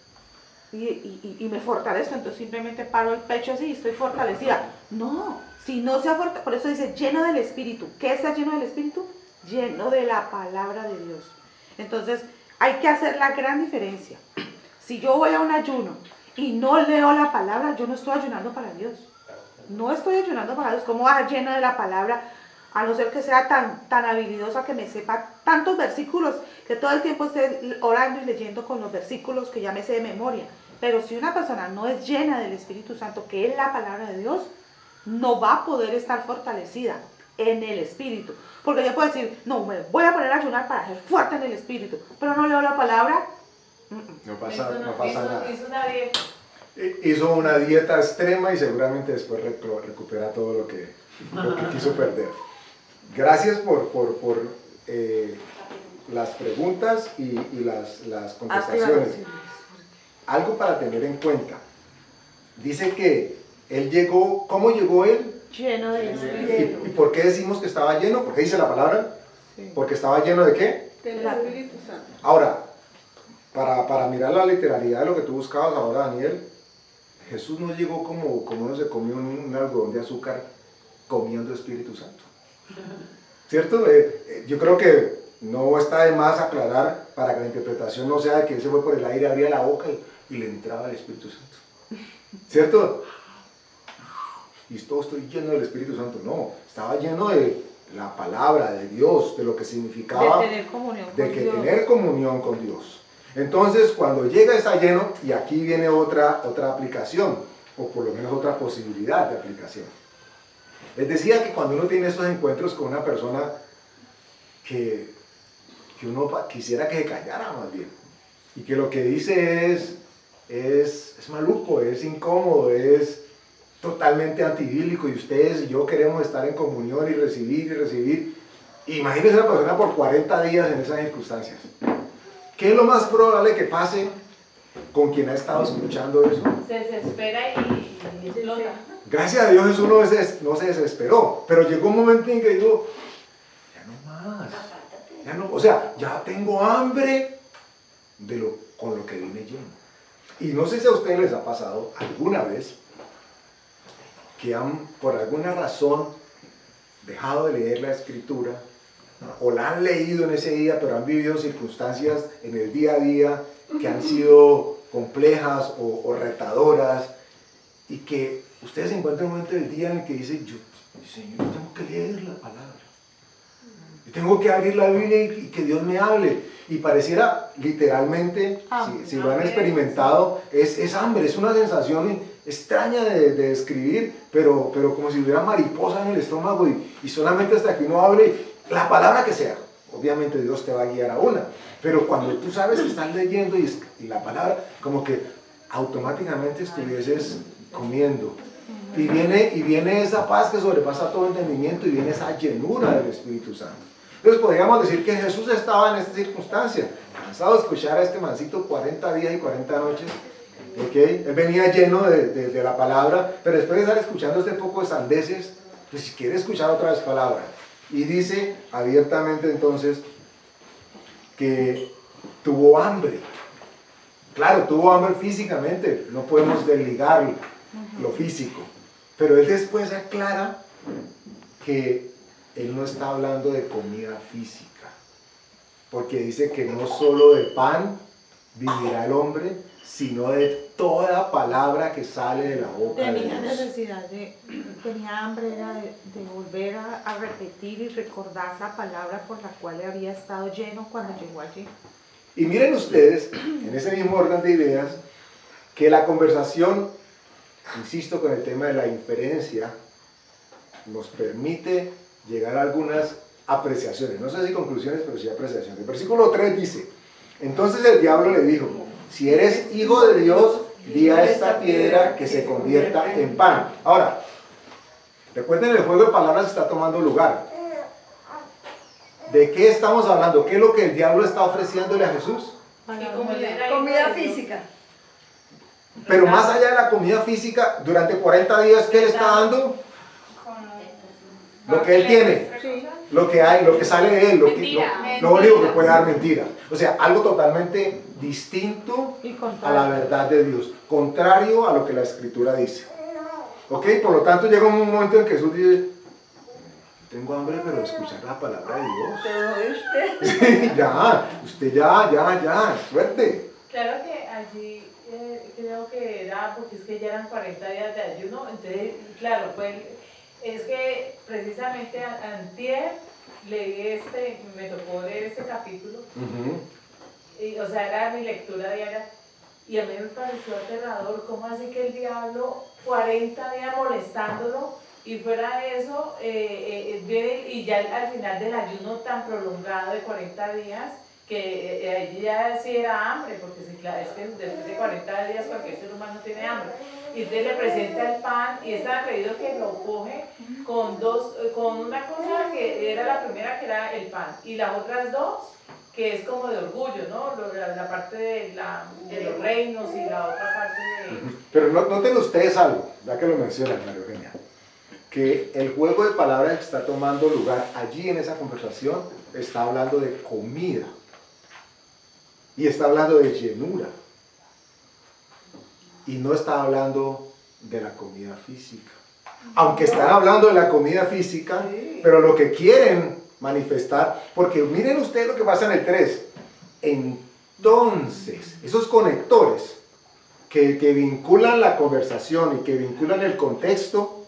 y me fortalezco, entonces simplemente paro el pecho así y estoy fortalecida. No, si no se ha fortalecido, por eso dice lleno del Espíritu. ¿Qué está lleno del Espíritu? Lleno de la palabra de Dios. Entonces hay que hacer la gran diferencia. Si yo voy a un ayuno y no leo la palabra, yo no estoy ayunando para Dios. No estoy ayunando para Dios. ¿Cómo va a estar llena de la palabra? A no ser que sea tan habilidosa que me sepa tantos versículos, que todo el tiempo esté orando y leyendo con los versículos que ya me sé de memoria. Pero si una persona no es llena del Espíritu Santo, que es la palabra de Dios, no va a poder estar fortalecida en el Espíritu. Porque yo puedo decir, no, me voy a poner a ayunar para ser fuerte en el Espíritu, pero no leo la palabra. No pasa nada. Es una dieta. Hizo una dieta extrema y seguramente después recupera todo lo que quiso perder. Gracias por las preguntas y las contestaciones. Algo para tener en cuenta. Dice que él llegó, ¿cómo llegó él? Lleno del Espíritu. ¿Y por qué decimos que estaba lleno? ¿Por qué dice la palabra? Sí. Porque estaba lleno de qué? Del Espíritu Santo. Ahora, para mirar la literalidad de lo que tú buscabas ahora, Daniel, Jesús no llegó como uno se comió un algodón de azúcar comiendo Espíritu Santo. ¿Cierto? Yo creo que no está de más aclarar para que la interpretación no sea de que él se fue por el aire, abría la boca y le entraba el Espíritu Santo. ¿Cierto? Y estoy lleno del Espíritu Santo. No, estaba lleno de la palabra de Dios, de lo que significaba De tener comunión con Dios. tener comunión con Dios. Entonces, cuando llega está lleno, y aquí viene otra aplicación, o por lo menos otra posibilidad de aplicación. Les decía que cuando uno tiene esos encuentros con una persona que uno quisiera que se callara más bien, y que lo que dice es maluco, es incómodo, es totalmente antibíblico, y ustedes y yo queremos estar en comunión y recibir. Imagínense una persona por 40 días en esas circunstancias. ¿Qué es lo más probable que pase con quien ha estado escuchando eso? Se desespera y explota. Gracias a Dios Jesús no se desesperó, pero llegó un momento en que dijo, ya no más, ya no, o sea, ya tengo hambre con lo que vine lleno. Y no sé si a ustedes les ha pasado alguna vez que han por alguna razón dejado de leer la Escritura, o la han leído en ese día, pero han vivido circunstancias en el día a día que han sido complejas o retadoras, y que ustedes se encuentran en un momento del día en el que dicen, Señor, yo tengo que leer la palabra, yo tengo que abrir la Biblia y que Dios me hable, y pareciera literalmente, si lo han experimentado, es hambre, es una sensación extraña de describir, pero como si hubiera mariposa en el estómago, y solamente hasta que uno hable la palabra que sea, obviamente Dios te va a guiar a una. Pero cuando tú sabes que estás leyendo y la palabra, como que automáticamente estuvieses comiendo. Y viene esa paz que sobrepasa todo entendimiento y viene esa llenura del Espíritu Santo. Entonces podríamos decir que Jesús estaba en esta circunstancia, cansado de escuchar a este mancito 40 días y 40 noches. ¿Okay? Él venía lleno de la palabra, pero después de estar escuchando este poco de sandeces, pues quiere escuchar otra vez palabra. Y dice abiertamente entonces que tuvo hambre. Claro, tuvo hambre físicamente, no podemos desligar lo físico. Pero él después aclara que él no está hablando de comida física, porque dice que no solo de pan vivirá el hombre, sino de toda palabra que sale de la boca de Tenía Dios. necesidad tenía hambre era de volver a repetir y recordar la palabra por la cual había estado lleno cuando llegó allí. Y miren ustedes, en ese mismo orden de ideas, que la conversación, insisto con el tema de la inferencia, nos permite llegar a algunas apreciaciones, no sé si conclusiones, pero sí apreciaciones. El versículo 3 dice, entonces el diablo le dijo, si eres hijo de Dios, di a esta piedra que se convierta en pan. Ahora, recuerden, el juego de palabras está tomando lugar. ¿De qué estamos hablando? ¿Qué es lo que el diablo está ofreciéndole a Jesús? Comida física. Pero más allá de la comida física, durante 40 días, ¿qué le está dando? Lo que él tiene, lo que hay, lo que sale de él, lo único que puede dar mentira. O sea, algo totalmente distinto a la verdad de Dios, contrario a lo que la Escritura dice. ¿Ok? Por lo tanto, llega un momento en que Jesús dice, tengo hambre, pero de escuchar la palabra de Dios. Pero usted. Sí, ya, suerte. Claro que allí creo que era, porque es que ya eran 40 días de ayuno, entonces, claro, pues es que precisamente antier leí me tocó leer este capítulo, y, o sea, era mi lectura diaria, y a mí me pareció aterrador, ¿cómo así que el diablo 40 días molestándolo? Y fuera de eso, viene y ya al final del ayuno tan prolongado de 40 días, que allí ya sí era hambre, porque sí, claro, es que después de 40 días cualquier ser humano tiene hambre. Y entonces le presenta el pan y es tan atrevido que lo coge con una cosa que era la primera, que era el pan, y las otras dos, que es como de orgullo, ¿no? La parte de los reinos y la otra parte de... Pero noten ustedes algo, ya que lo mencionan, María Eugenia, que el juego de palabras que está tomando lugar allí en esa conversación está hablando de comida y está hablando de llenura y no está hablando de la comida física, aunque están hablando de la comida física, pero lo que quieren manifestar, porque miren ustedes lo que pasa en el 3, entonces esos conectores que vinculan la conversación y que vinculan el contexto,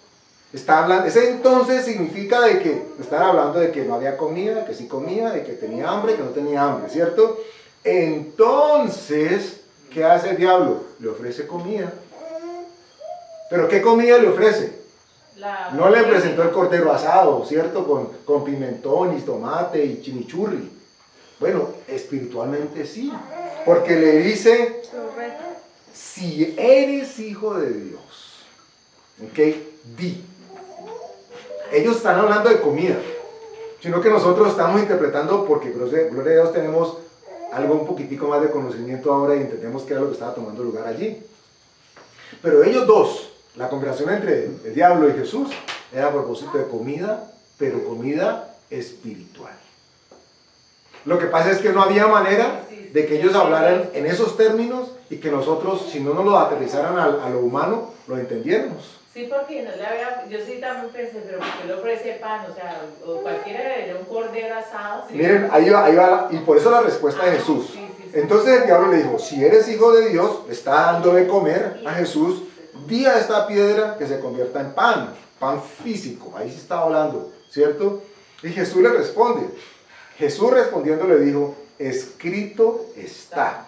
está hablando, ese entonces significa de que están hablando de que no había comida, de que sí comía, de que tenía hambre, que no tenía hambre, ¿cierto? Entonces, ¿qué hace el diablo? Le ofrece comida. ¿Pero qué comida le ofrece? No le presentó el cordero asado, ¿cierto? Con pimentón y tomate y chimichurri. Bueno, espiritualmente sí, porque le dice, si eres hijo de Dios, ¿ok? Di. Ellos están hablando de comida, sino que nosotros estamos interpretando, porque gloria a Dios tenemos algo un poquitico más de conocimiento ahora y entendemos qué era lo que estaba tomando lugar allí. Pero ellos dos, la conversación entre el diablo y Jesús, era a propósito de comida, pero comida espiritual. Lo que pasa es que no había manera de que ellos hablaran en esos términos y que nosotros, si no nos lo aterrizaran a lo humano, lo entendiéramos. Sí, porque no le había, yo sí también pensé, pero ¿por qué le ofrece pan? O sea, o cualquiera de un cordero asado. ¿Sí? Miren, ahí va, y por eso la respuesta de Jesús. Sí. Entonces el diablo le dijo, si eres hijo de Dios, le está dando de comer a Jesús, di a esta piedra que se convierta en pan físico, ahí se está hablando, ¿cierto? Y Jesús le responde, Jesús respondiendo le dijo, escrito está,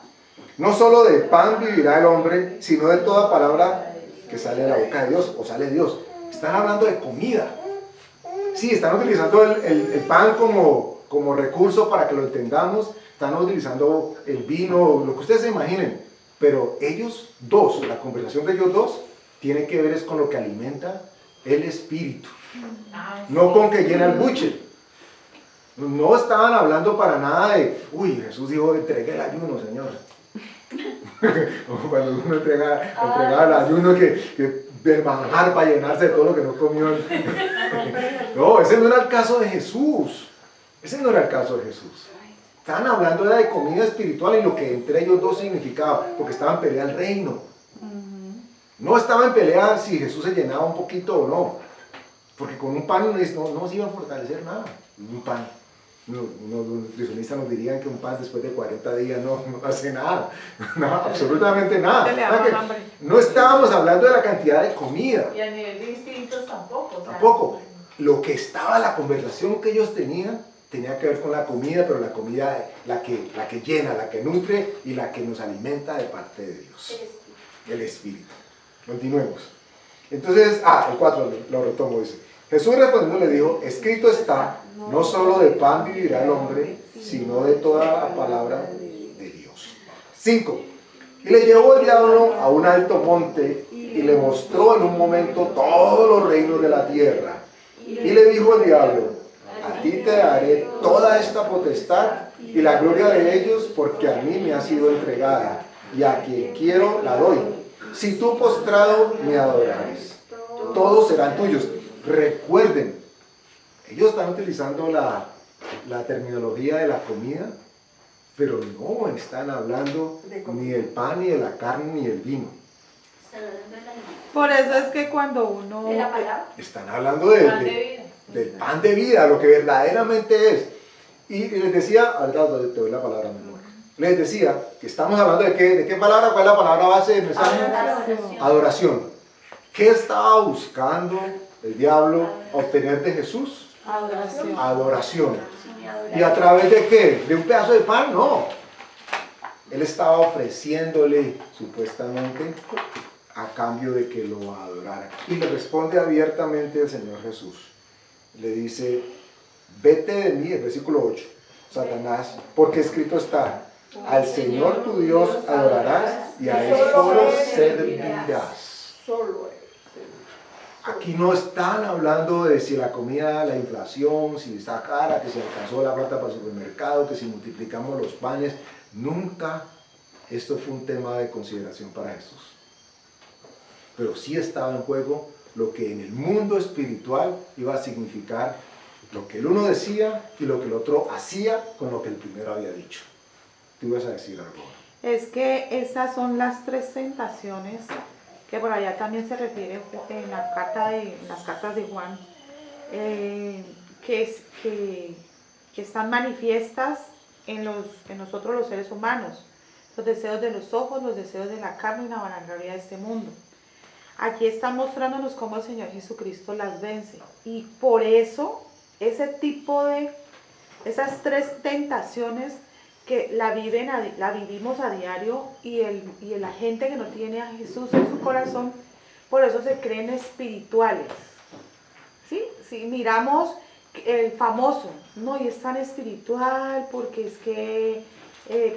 no solo de pan vivirá el hombre, sino de toda palabra que sale de la boca de Dios, o sale de Dios. Están hablando de comida. Sí, están utilizando el pan como como recurso para que lo entendamos, están utilizando el vino, lo que ustedes se imaginen. Pero ellos dos, la conversación de ellos dos, tiene que ver es con lo que alimenta el espíritu. No con que llena el buche. No estaban hablando para nada de, uy, Jesús dijo, entregue el ayuno, Señor. O cuando uno entregaba el ayuno, que del manjar para llenarse de todo lo que no comió. No, ese no era el caso de Jesús. Ese no era el caso de Jesús. Estaban hablando de comida espiritual y lo que entre ellos dos significaba, porque estaban en pelea el reino. No estaba en pelea si Jesús se llenaba un poquito o no. Porque con un pan no se iba a fortalecer nada. Un pan. Los nutricionistas nos dirían que un pan después de 40 días no hace nada. No, absolutamente nada. No estábamos hablando de la cantidad de comida. Y a nivel de instintos tampoco. Tampoco. Lo que estaba, la conversación que ellos tenían, tenía que ver con la comida, pero la comida la que llena, la que nutre y la que nos alimenta de parte de Dios. El Espíritu. Continuemos. Entonces, el 4 lo retomo, dice. Jesús respondiendo le dijo, escrito está, no solo de pan vivirá el hombre, sino de toda la palabra de Dios. 5. Y le llevó el diablo a un alto monte y le mostró en un momento todos los reinos de la tierra. Y le dijo el diablo, a ti te daré toda esta potestad y la gloria de ellos, porque a mí me ha sido entregada, y a quien quiero la doy. Si tú postrado me adorares, todos serán tuyos. Recuerden, ellos están utilizando la terminología de la comida, pero no están hablando ni del pan, ni de la carne, ni del vino. Por eso es que cuando uno... ¿De la palabra? Están hablando del pan de vida, lo que verdaderamente es. Y les decía, ahorita te doy la palabra mejor. Les decía que estamos hablando de qué palabra, ¿cuál es la palabra base del mensaje? Adoración. ¿Qué estaba buscando el diablo obtener de Jesús? Adoración. Adoración. ¿Y a través de qué? ¿De un pedazo de pan? No. Él estaba ofreciéndole, supuestamente, a cambio de que lo adorara. Y le responde abiertamente el Señor Jesús. Le dice, vete de mí, el versículo 8, Satanás, porque escrito está, al Señor tu Dios adorarás y a Él solo servirás. Aquí no están hablando de si la comida, la inflación, si está cara, que si alcanzó la plata para el supermercado, que si multiplicamos los panes. Nunca esto fue un tema de consideración para Jesús. Pero sí estaba en juego lo que en el mundo espiritual iba a significar lo que el uno decía y lo que el otro hacía con lo que el primero había dicho. ¿Tú ibas a decir algo? Es que esas son las 3 tentaciones que por allá también se refiere en las cartas de Juan, que están manifiestas en nosotros los seres humanos, los deseos de los ojos, los deseos de la carne y la vanagloria de este mundo. Aquí está mostrándonos cómo el Señor Jesucristo las vence, y por eso esas 3 tentaciones que la vivimos a diario, y la gente que no tiene a Jesús en su corazón, por eso se creen espirituales. ¿Sí? Si miramos el famoso, no, y es tan espiritual porque es que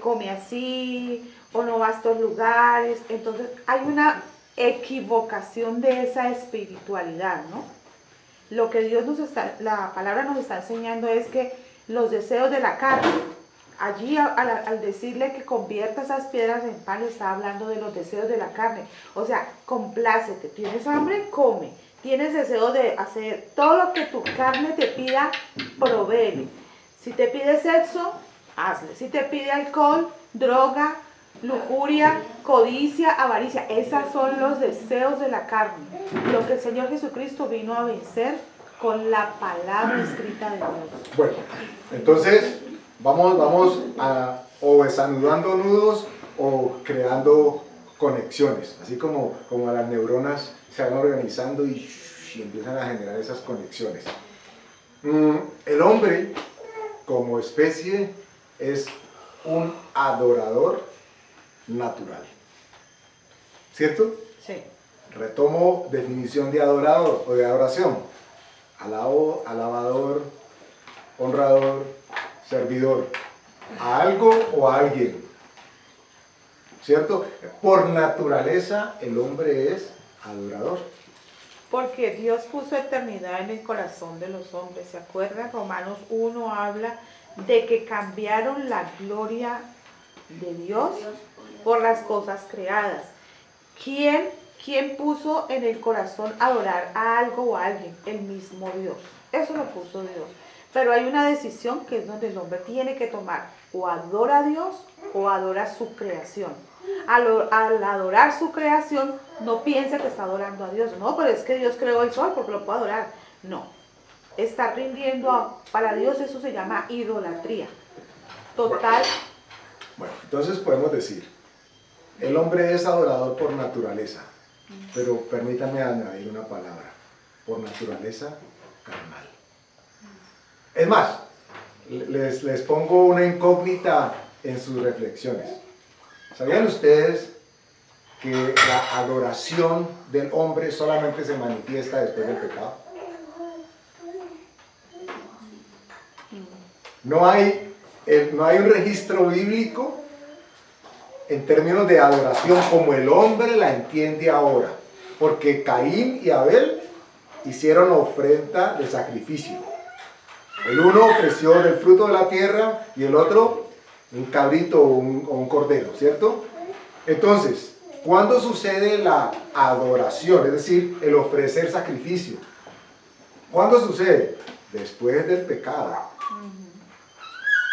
come así, o no va a estos lugares. Entonces hay una equivocación de esa espiritualidad, ¿no? Lo que la palabra nos está enseñando es que los deseos de la carne, allí al decirle que convierta esas piedras en pan, está hablando de los deseos de la carne. O sea, complácete, tienes hambre, come. Tienes deseo de hacer todo lo que tu carne te pida, provéele. Si te pide sexo, hazle. Si te pide alcohol, droga, lujuria, codicia, avaricia, esos son los deseos de la carne. Lo que el Señor Jesucristo vino a vencer con la palabra escrita de Dios. Bueno, entonces vamos o desanudando nudos o creando conexiones, así como las neuronas se van organizando y empiezan a generar esas conexiones. El hombre como especie es un adorador natural, ¿cierto? Sí. Retomo definición de adorador o de adoración: alabador, honrador, servidor, a algo o a alguien, ¿cierto? Por naturaleza el hombre es adorador. Porque Dios puso eternidad en el corazón de los hombres. ¿Se acuerdan? Romanos 1 habla de que cambiaron la gloria de Dios por las cosas creadas. ¿Quién puso en el corazón adorar a algo o a alguien? El mismo Dios. Eso lo puso Dios. Pero hay una decisión que es donde el hombre tiene que tomar. O adora a Dios o adora su creación. Al adorar su creación, no piense que está adorando a Dios. No, pero es que Dios creó el sol porque lo puedo adorar. No. Está rindiendo para Dios, eso se llama idolatría. Total. Bueno, entonces podemos decir, el hombre es adorador por naturaleza, pero permítanme añadir una palabra, por naturaleza carnal. Es más, les pongo una incógnita en sus reflexiones. ¿Sabían ustedes que la adoración del hombre solamente se manifiesta después del pecado? No hay un registro bíblico en términos de adoración como el hombre la entiende ahora, porque Caín y Abel hicieron ofrenda de sacrificio. El uno ofreció del fruto de la tierra y el otro un cabrito o un cordero, ¿cierto? Entonces, ¿cuándo sucede la adoración? Es decir, el ofrecer sacrificio. ¿Cuándo sucede? Después del pecado.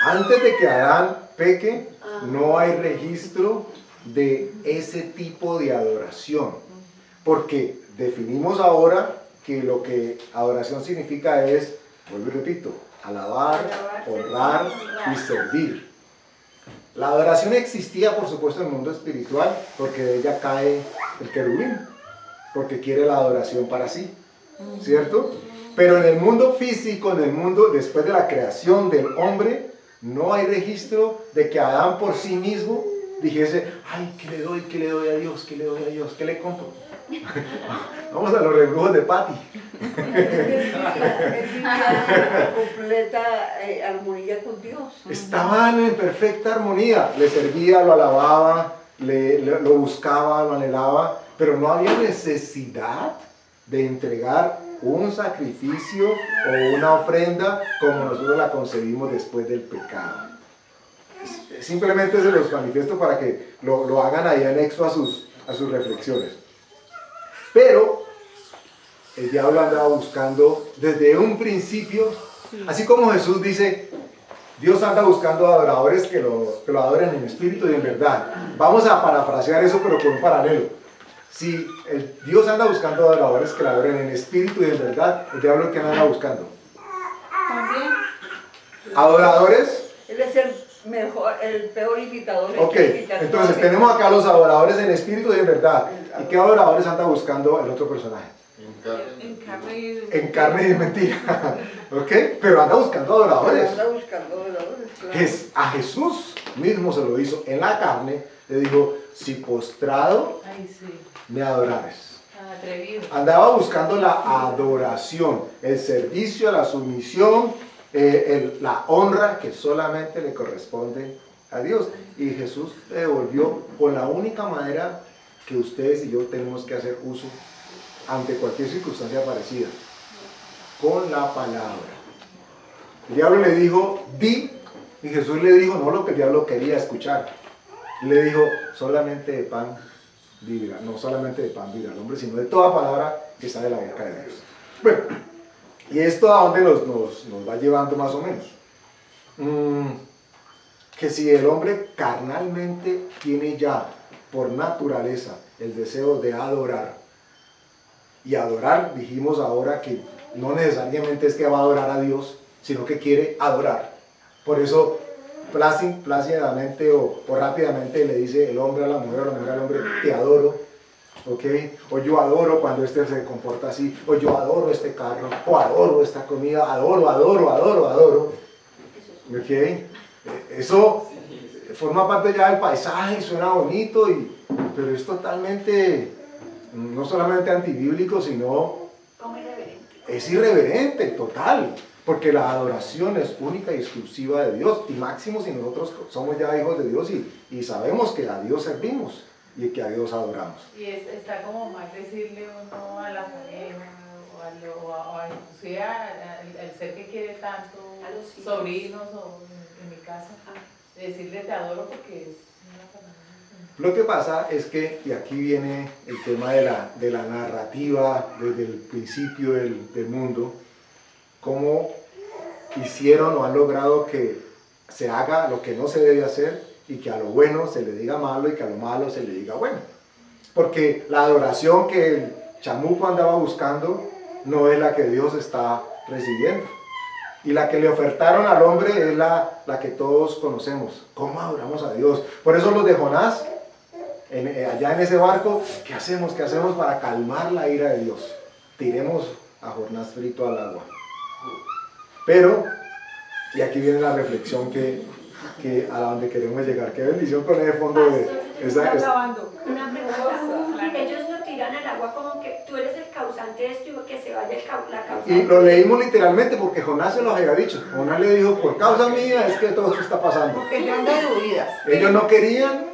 Antes de que Adán peque, no hay registro de ese tipo de adoración. Porque definimos ahora que lo que adoración significa es, vuelvo y repito, alabar, honrar y servir. La adoración existía, por supuesto, en el mundo espiritual, porque de ella cae el querubín, porque quiere la adoración para sí, ¿cierto? Pero en el mundo físico, en el mundo después de la creación del hombre, no hay registro de que Adán por sí mismo dijese, ay, ¿qué le doy a Dios? ¿Qué le doy a Dios? ¿Qué le compro? Vamos a los rebrujos de Pati. Él vivía en completa armonía con Dios. Estaban en perfecta armonía, le servía, lo alababa, lo buscaba, lo anhelaba, pero no había necesidad de entregar un sacrificio o una ofrenda como nosotros la concebimos después del pecado. Simplemente se los manifiesto para que lo hagan ahí anexo a sus reflexiones. Pero el diablo andaba buscando desde un principio, así como Jesús dice, Dios anda buscando adoradores que lo adoren en espíritu y en verdad. Vamos a parafrasear eso, pero con un paralelo. Si Dios anda buscando adoradores que lo adoren en espíritu y en verdad, el diablo que anda buscando. También. Adoradores. Él es el peor imitador. Ok, entonces tenemos acá los adoradores en espíritu y en verdad. ¿Y qué adoradores anda buscando el otro personaje? En carne y en mentira. ¿Ok? Pero anda buscando adoradores. Anda buscando adoradores, claro. A Jesús mismo se lo hizo en la carne. Le dijo, si postrado Ay, sí. me adorares. Atrevido. Andaba buscando la adoración, el servicio, la sumisión, la honra que solamente le corresponde a Dios. Y Jesús le devolvió con la única manera que ustedes y yo tenemos que hacer uso ante cualquier circunstancia parecida, con la palabra. El diablo le dijo, di, y Jesús le dijo no lo que el diablo quería escuchar. Le dijo, solamente de pan vivirá, no solamente de pan vivirá el hombre, sino de toda palabra que sale de la boca de Dios. Bueno, ¿y esto a dónde nos va llevando más o menos? Que si el hombre carnalmente tiene ya por naturaleza el deseo de adorar, y adorar, dijimos ahora que no necesariamente es que va a adorar a Dios, sino que quiere adorar. Por eso plácidamente o rápidamente le dice el hombre a la mujer al hombre, te adoro, ¿ok? O yo adoro cuando este se comporta así, o yo adoro este carro, o adoro esta comida, adoro, ¿ok? Eso forma parte ya del paisaje, suena bonito, pero es totalmente, no solamente antibíblico, sino Como irreverente. es irreverente, total. porque la adoración es única y exclusiva de Dios, y máximo si nosotros somos ya hijos de Dios y sabemos que a Dios servimos y que a Dios adoramos. Y está como mal decirle uno a la pareja o inclusive al ser que quiere tanto, A los hijos. sobrinos o en mi casa, decirle te adoro porque es una palabra. Lo que pasa es que, y aquí viene el tema de la narrativa desde el principio del mundo, cómo hicieron o han logrado que se haga lo que no se debe hacer y que a lo bueno se le diga malo y que a lo malo se le diga bueno. Porque la adoración que el chamuco andaba buscando no es la que Dios está recibiendo. Y la que le ofertaron al hombre es la que todos conocemos. ¿Cómo adoramos a Dios? Por eso los de Jonás, allá en ese barco, ¿qué hacemos? ¿Qué hacemos para calmar la ira de Dios? Tiremos a Jonás frito al agua. Pero, y aquí viene la reflexión que a donde queremos llegar. Qué bendición con ese fondo de Pastor, esa. una pregunta. Ellos lo tiran al agua como que tú eres el causante de esto y que se vaya la causante. Y lo leímos literalmente porque Jonás se los había dicho. Jonás le dijo, por causa mía es que todo esto está pasando. Porque yo ando de huidas. Ellos no querían,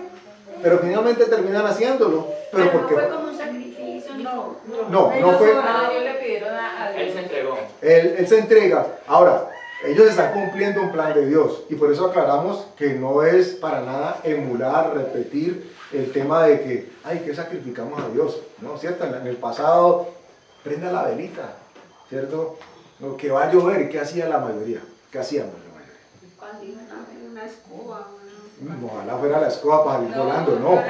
pero finalmente terminan haciéndolo. Pero no porque fue como un sacrificio, ni como... no fue. Ellos le pidieron a Dios. Él se entregó. Él se entrega. Ahora, ellos están cumpliendo un plan de Dios y por eso aclaramos que no es para nada emular, repetir el tema de que, ay, que sacrificamos a Dios, ¿no? ¿Cierto? En el pasado, prenda la velita, ¿cierto? No, que va a llover, ¿y qué hacía la mayoría? ¿Qué hacíamos la mayoría? Cuando iban a ver Una escoba. Ojalá fuera la escoba para salir volando, no.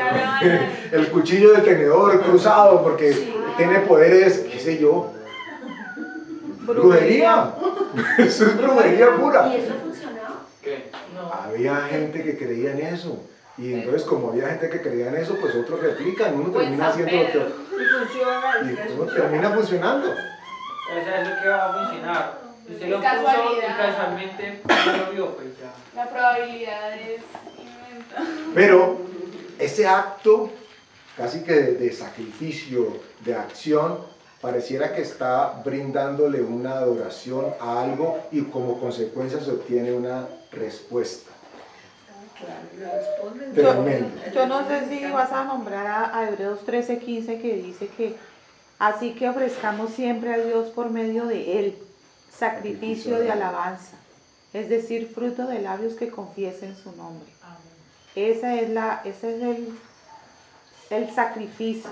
El cuchillo del tenedor cruzado porque tiene poderes, qué sé yo, brujería. Eso es brujería pura. Y eso funcionaba. ¿Qué? No. Había gente que creía en eso. Y entonces, como había gente que creía en eso, pues otros replican. Uno termina haciendo lo que. Y funciona. Y uno termina funcionando. O sea, eso que va a funcionar. Usted lo Es puso y casualidad. casualmente no lo vio, pues ya. La probabilidad es inmensa. Pero ese acto, casi que de sacrificio, de acción, pareciera que está brindándole una adoración a algo y como consecuencia se obtiene una respuesta. Tremendo. Yo no sé si vas a nombrar a Hebreos 13:15 que dice que así que ofrezcamos siempre a Dios por medio de Él sacrificio de alabanza, es decir, fruto de labios que confiesen su nombre. Ese es el sacrificio,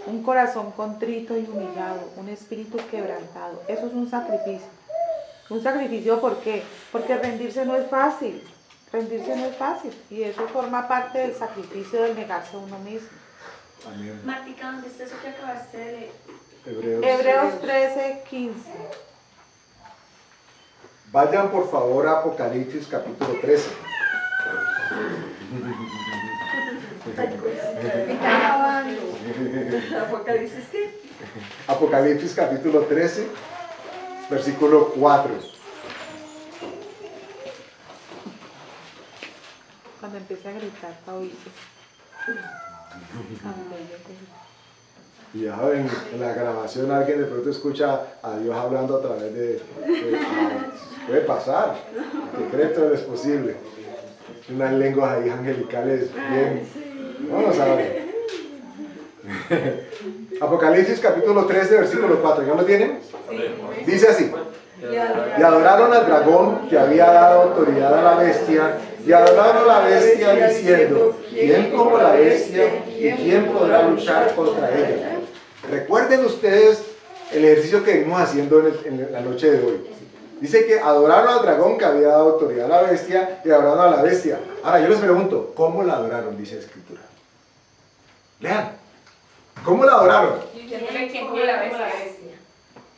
un corazón contrito y humillado, un espíritu quebrantado. Eso es un sacrificio. ¿Un sacrificio por qué? Porque rendirse no es fácil. Rendirse no es fácil y eso forma parte del sacrificio del negarse a uno mismo. Amén. Martica, ¿dónde está eso que acabaste de leer? Hebreos 13:15. Vayan por favor a Apocalipsis capítulo 13. Apocalipsis, ¿qué? Apocalipsis capítulo 13, versículo 4. Cuando empiece a gritar, Fabricio. Y ya en la grabación alguien de pronto escucha a Dios hablando a través puede pasar, que cree todo es posible. Unas lenguas ahí angelicales bien, no lo saben. Apocalipsis capítulo 13, versículo 4, ¿ya lo tienen? Dice así: y adoraron al dragón que había dado autoridad a la bestia, y adoraron a la bestia diciendo, ¿quién como la bestia y quién podrá luchar contra ella? Recuerden ustedes el ejercicio que venimos haciendo en la noche de hoy. Dice que adoraron al dragón que había dado autoridad a la bestia y adoraron a la bestia. Ahora yo les pregunto, ¿cómo la adoraron? Dice la escritura. Lean, ¿cómo la adoraron? ¿Quién como la bestia?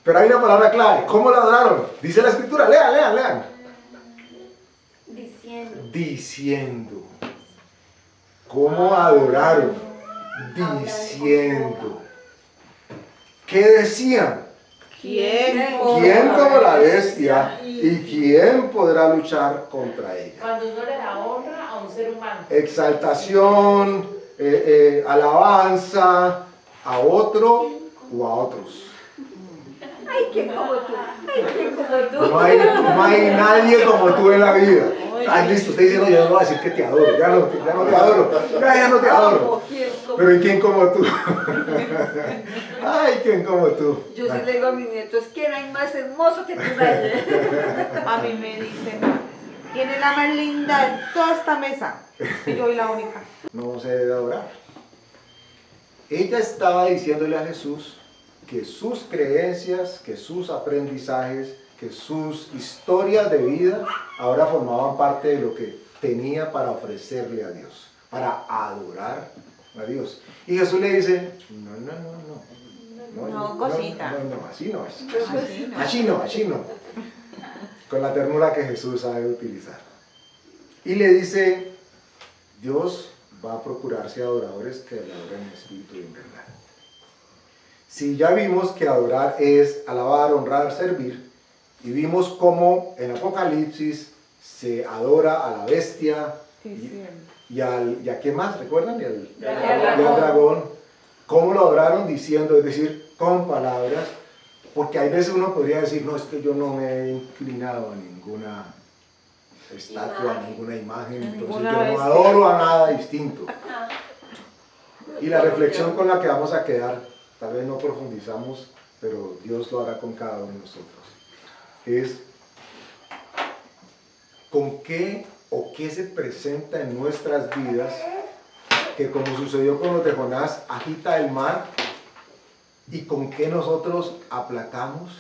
Pero hay una palabra clave, ¿cómo la adoraron? Dice la escritura, lean. Diciendo. ¿Cómo adoraron? Diciendo. ¿Qué decían? ¿Quién como la bestia y quién podrá luchar contra ella? Cuando uno le da honra a un ser humano. Exaltación, alabanza a otro o a otros. Ay, ¿quién como tú? Ay, ¿quién como tú? No hay nadie como tú en la vida. Ay, listo, usted dice, no, yo no voy a decir que te adoro, ya no te adoro, ya no te adoro. Como, ¿quién como Pero ¿y quién como tú? Ay, ¿quién como tú? Yo sí le digo a mis nietos, ¿quién hay más hermoso que tú, Reyes? A mí me dicen, ¿quién es la más linda de toda esta mesa? Y yo soy la única. No se debe adorar. Ella estaba diciéndole a Jesús que sus creencias, que sus aprendizajes, que sus historias de vida ahora formaban parte de lo que tenía para ofrecerle a Dios, para adorar a Dios. Y Jesús le dice, No, cosita. No, así no es. Así no. Así no. Con la ternura que Jesús sabe utilizar. Y le dice, Dios va a procurarse adoradores que le adoren en espíritu y en verdad. Si ya vimos que adorar es alabar, honrar, servir, y vimos cómo en Apocalipsis se adora a la bestia y a ¿qué más? ¿Recuerdan? Y al dragón. ¿Cómo lo adoraron? Diciendo, es decir, con palabras, porque hay veces uno podría decir, no, es que yo no me he inclinado a ninguna estatua, a ninguna imagen, entonces yo no adoro a nada distinto. Y la reflexión con la que vamos a quedar, tal vez no profundizamos, pero Dios lo hará con cada uno de nosotros, es con qué o qué se presenta en nuestras vidas que, como sucedió con los de Jonás, agita el mar, y con qué nosotros aplacamos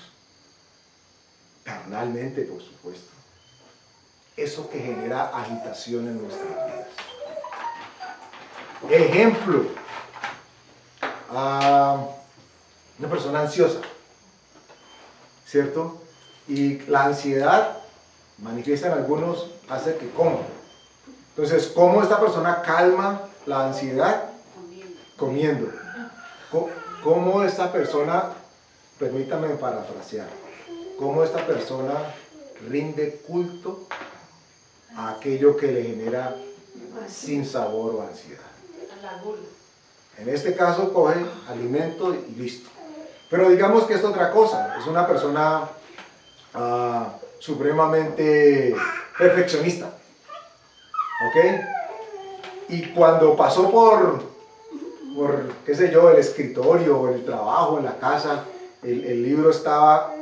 carnalmente, por supuesto, eso que genera agitación en nuestras vidas. Ejemplo, una persona ansiosa, ¿cierto? Y la ansiedad, manifiestan algunos, hace que coma. Entonces, ¿cómo esta persona calma la ansiedad? Comiendo. ¿Cómo esta persona, permítame parafrasear, cómo esta persona rinde culto a aquello que le genera sinsabor o ansiedad? En este caso coge alimento y listo. Pero digamos que es otra cosa, es una persona supremamente perfeccionista, ¿ok? Y cuando pasó por qué sé yo, el escritorio, o el trabajo, en la casa, el libro estaba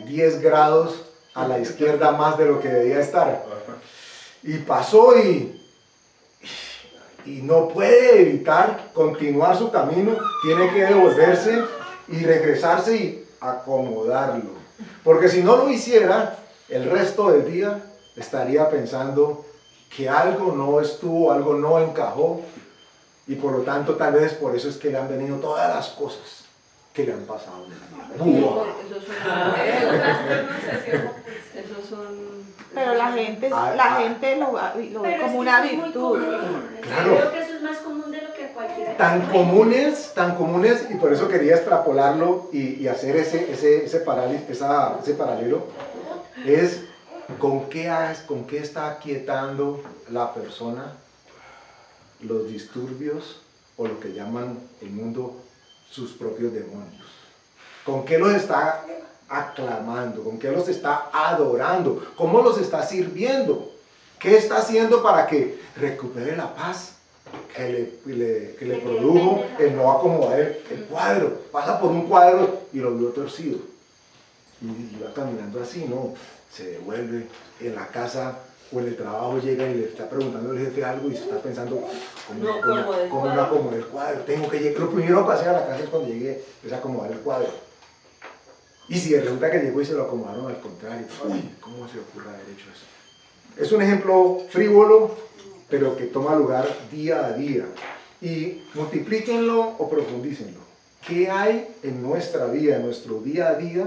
10 grados a la izquierda más de lo que debía estar. Y pasó y no puede evitar continuar su camino, tiene que devolverse y regresarse y acomodarlo. Porque si no lo hiciera, el resto del día estaría pensando que algo no estuvo, algo no encajó, y por lo tanto tal vez por eso es que le han venido todas las cosas que le han pasado en la vida. Esos son... Pero la gente lo ve Pero como es una que eso es muy virtud. común. Claro. Yo creo que eso es más común de lo que cualquiera. Tan comunes, y por eso quería extrapolarlo y hacer ese paralelo, es con qué está aquietando la persona los disturbios, o lo que llaman el mundo sus propios demonios. ¿Con qué los está aclamando? ¿Con qué los está adorando? ¿Cómo los está sirviendo? ¿Qué está haciendo para que recupere la paz que le produjo el no acomodar el cuadro? Pasa por un cuadro y lo vio torcido, y va caminando así, no, se devuelve en la casa o en el trabajo, llega y le está preguntando al jefe algo y se está pensando cómo no acomodar el cuadro. Tengo que llegar, lo primero que hacer a la casa es cuando llegue es acomodar el cuadro. Y si resulta que llegó y se lo acomodaron al contrario, uy, ¿cómo se le ocurre haber hecho eso? Es un ejemplo frívolo, pero que toma lugar día a día. Y multiplíquenlo o profundícenlo. ¿Qué hay en nuestra vida, en nuestro día a día,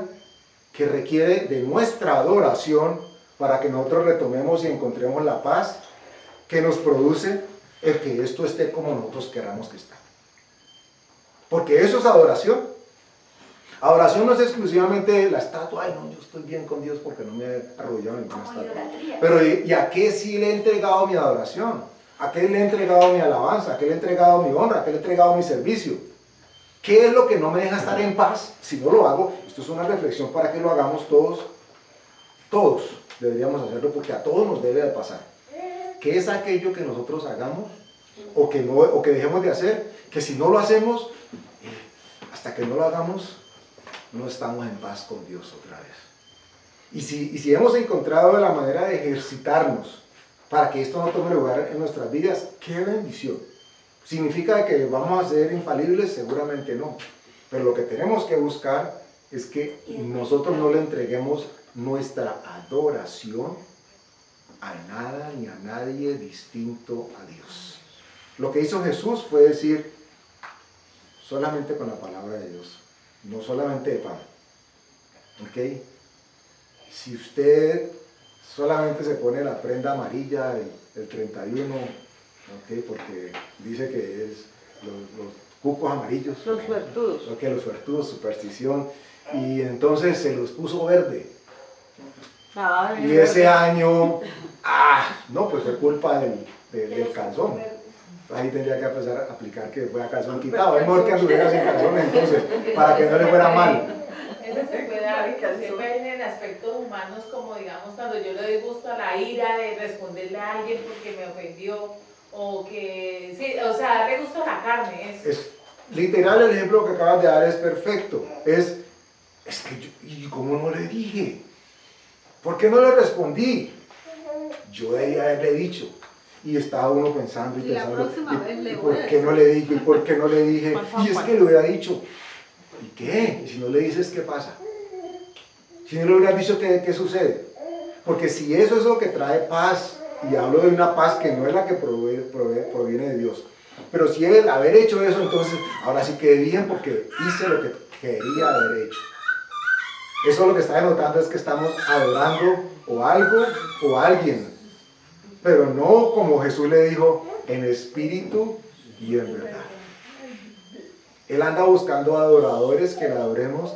que requiere de nuestra adoración para que nosotros retomemos y encontremos la paz que nos produce el que esto esté como nosotros queramos que esté? Porque eso es adoración. Adoración no es exclusivamente la estatua, ay no, yo estoy bien con Dios porque no me he arrodillado en ninguna estatua. Pero ¿y a qué sí le he entregado mi adoración? ¿A qué le he entregado mi alabanza? ¿A qué le he entregado mi honra? ¿A qué le he entregado mi servicio? ¿Qué es lo que no me deja estar en paz si no lo hago? Esto es una reflexión para que lo hagamos todos. Todos deberíamos hacerlo porque a todos nos debe de pasar. ¿Qué es aquello que nosotros hagamos o que dejemos de hacer? Que si no lo hacemos, hasta que no lo hagamos, no estamos en paz con Dios otra vez. Y si hemos encontrado la manera de ejercitarnos para que esto no tome lugar en nuestras vidas, ¡qué bendición! ¿Significa que vamos a ser infalibles? Seguramente no. Pero lo que tenemos que buscar es que nosotros no le entreguemos nuestra adoración a nada ni a nadie distinto a Dios. Lo que hizo Jesús fue decir, solamente con la palabra de Dios, no solamente de pan. ¿Ok? Si usted solamente se pone la prenda amarilla el 31, ¿ok? Porque dice que es los cucos amarillos. Los suertudos. Ok, los suertudos, superstición. Y entonces se los puso verde. Ay, Y ese año, no, pues fue culpa del calzón. Ahí tendría que empezar a aplicar que fue a calzón quitado. Es mejor que anduviera sin calzón entonces, para que no le fuera mal. Eso se puede dar, se puede en aspectos humanos, como digamos cuando yo le doy gusto a la ira de responderle a alguien porque me ofendió, o que, sí, o sea, darle gusto a la carne. Es literal, el ejemplo que acabas de dar es perfecto. Es que yo, ¿y cómo no le dije? ¿Por qué no le respondí? Yo debía haberle dicho. Y estaba uno pensando y Y la pensando, próxima vez le ¿y voy a por qué no le dije? ¿Y por qué no le dije? Y es que le hubiera dicho. ¿Y qué? ¿Y si no le dices, qué pasa? Si no le hubieras dicho, ¿qué sucede? Porque si eso es lo que trae paz, y hablo de una paz que no es la que proviene de Dios, pero si el haber hecho eso, entonces ahora sí quedé bien porque hice lo que quería haber hecho. Eso lo que está denotando es que estamos adorando o algo o a alguien, pero no como Jesús le dijo, en espíritu y en verdad. Él anda buscando adoradores que le adoremos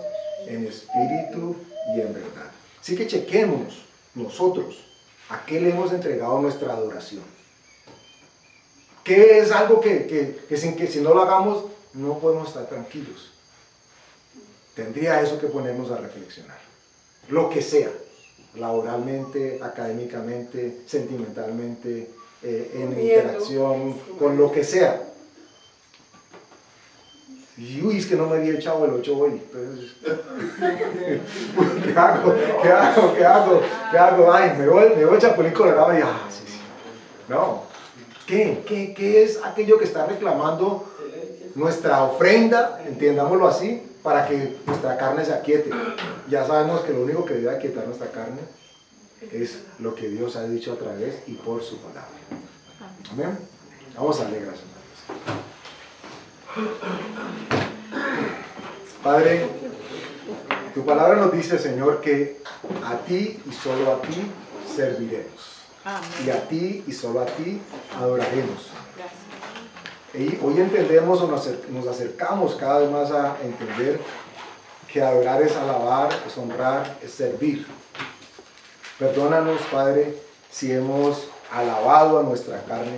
en espíritu y en verdad. Así que chequemos nosotros a qué le hemos entregado nuestra adoración. ¿Qué es algo que si no lo hagamos no podemos estar tranquilos? Tendría eso que ponernos a reflexionar. Lo que sea, laboralmente, académicamente, sentimentalmente, en interacción, con lo que sea. Y uy, es que no me había echado el 8 hoy. Entonces, ¿qué hago? Ay, me voy a Chapulín Colorado y sí. No. ¿Qué es aquello que está reclamando nuestra ofrenda, entiendámoslo así, para que nuestra carne se aquiete? Ya sabemos que lo único que debe aquietar nuestra carne es lo que Dios ha dicho a través y por su palabra. Amén. Vamos a darle gracias. Padre, tu palabra nos dice, Señor, que a ti y solo a ti serviremos. Y a ti y solo a ti adoraremos. Y hoy entendemos o nos acercamos cada vez más a entender que adorar es alabar, es honrar, es servir. Perdónanos, Padre, si hemos alabado a nuestra carne,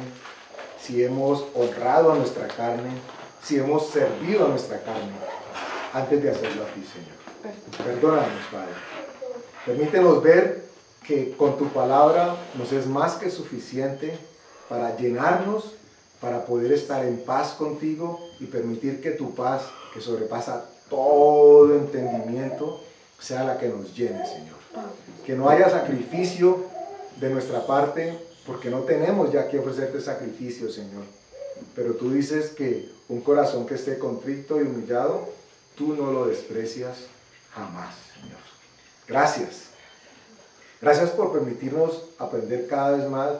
si hemos honrado a nuestra carne, si hemos servido a nuestra carne, antes de hacerlo a ti, Señor. Perdónanos, Padre. Permítenos ver que con tu palabra nos es más que suficiente para llenarnos, para poder estar en paz contigo y permitir que tu paz, que sobrepasa todo entendimiento, sea la que nos llene, Señor. Que no haya sacrificio de nuestra parte, porque no tenemos ya que ofrecerte sacrificio, Señor. Pero tú dices que un corazón que esté contrito y humillado, tú no lo desprecias jamás, Señor. Gracias. Gracias por permitirnos aprender cada vez más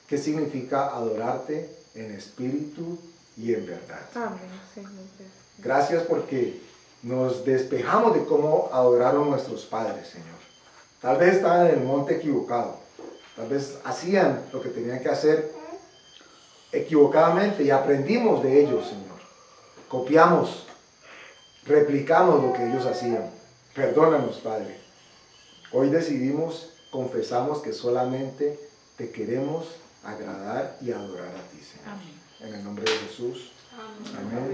qué significa adorarte en espíritu y en verdad. Amén, Señor. Gracias porque nos despejamos de cómo adoraron nuestros padres, Señor. Tal vez estaban en el monte equivocado. Tal vez hacían lo que tenían que hacer equivocadamente y aprendimos de ellos, Señor. Copiamos, replicamos lo que ellos hacían. Perdónanos, Padre. Hoy decidimos, confesamos que solamente te queremos agradar y adorar a ti, Señor. Amén. En el nombre de Jesús. Amén.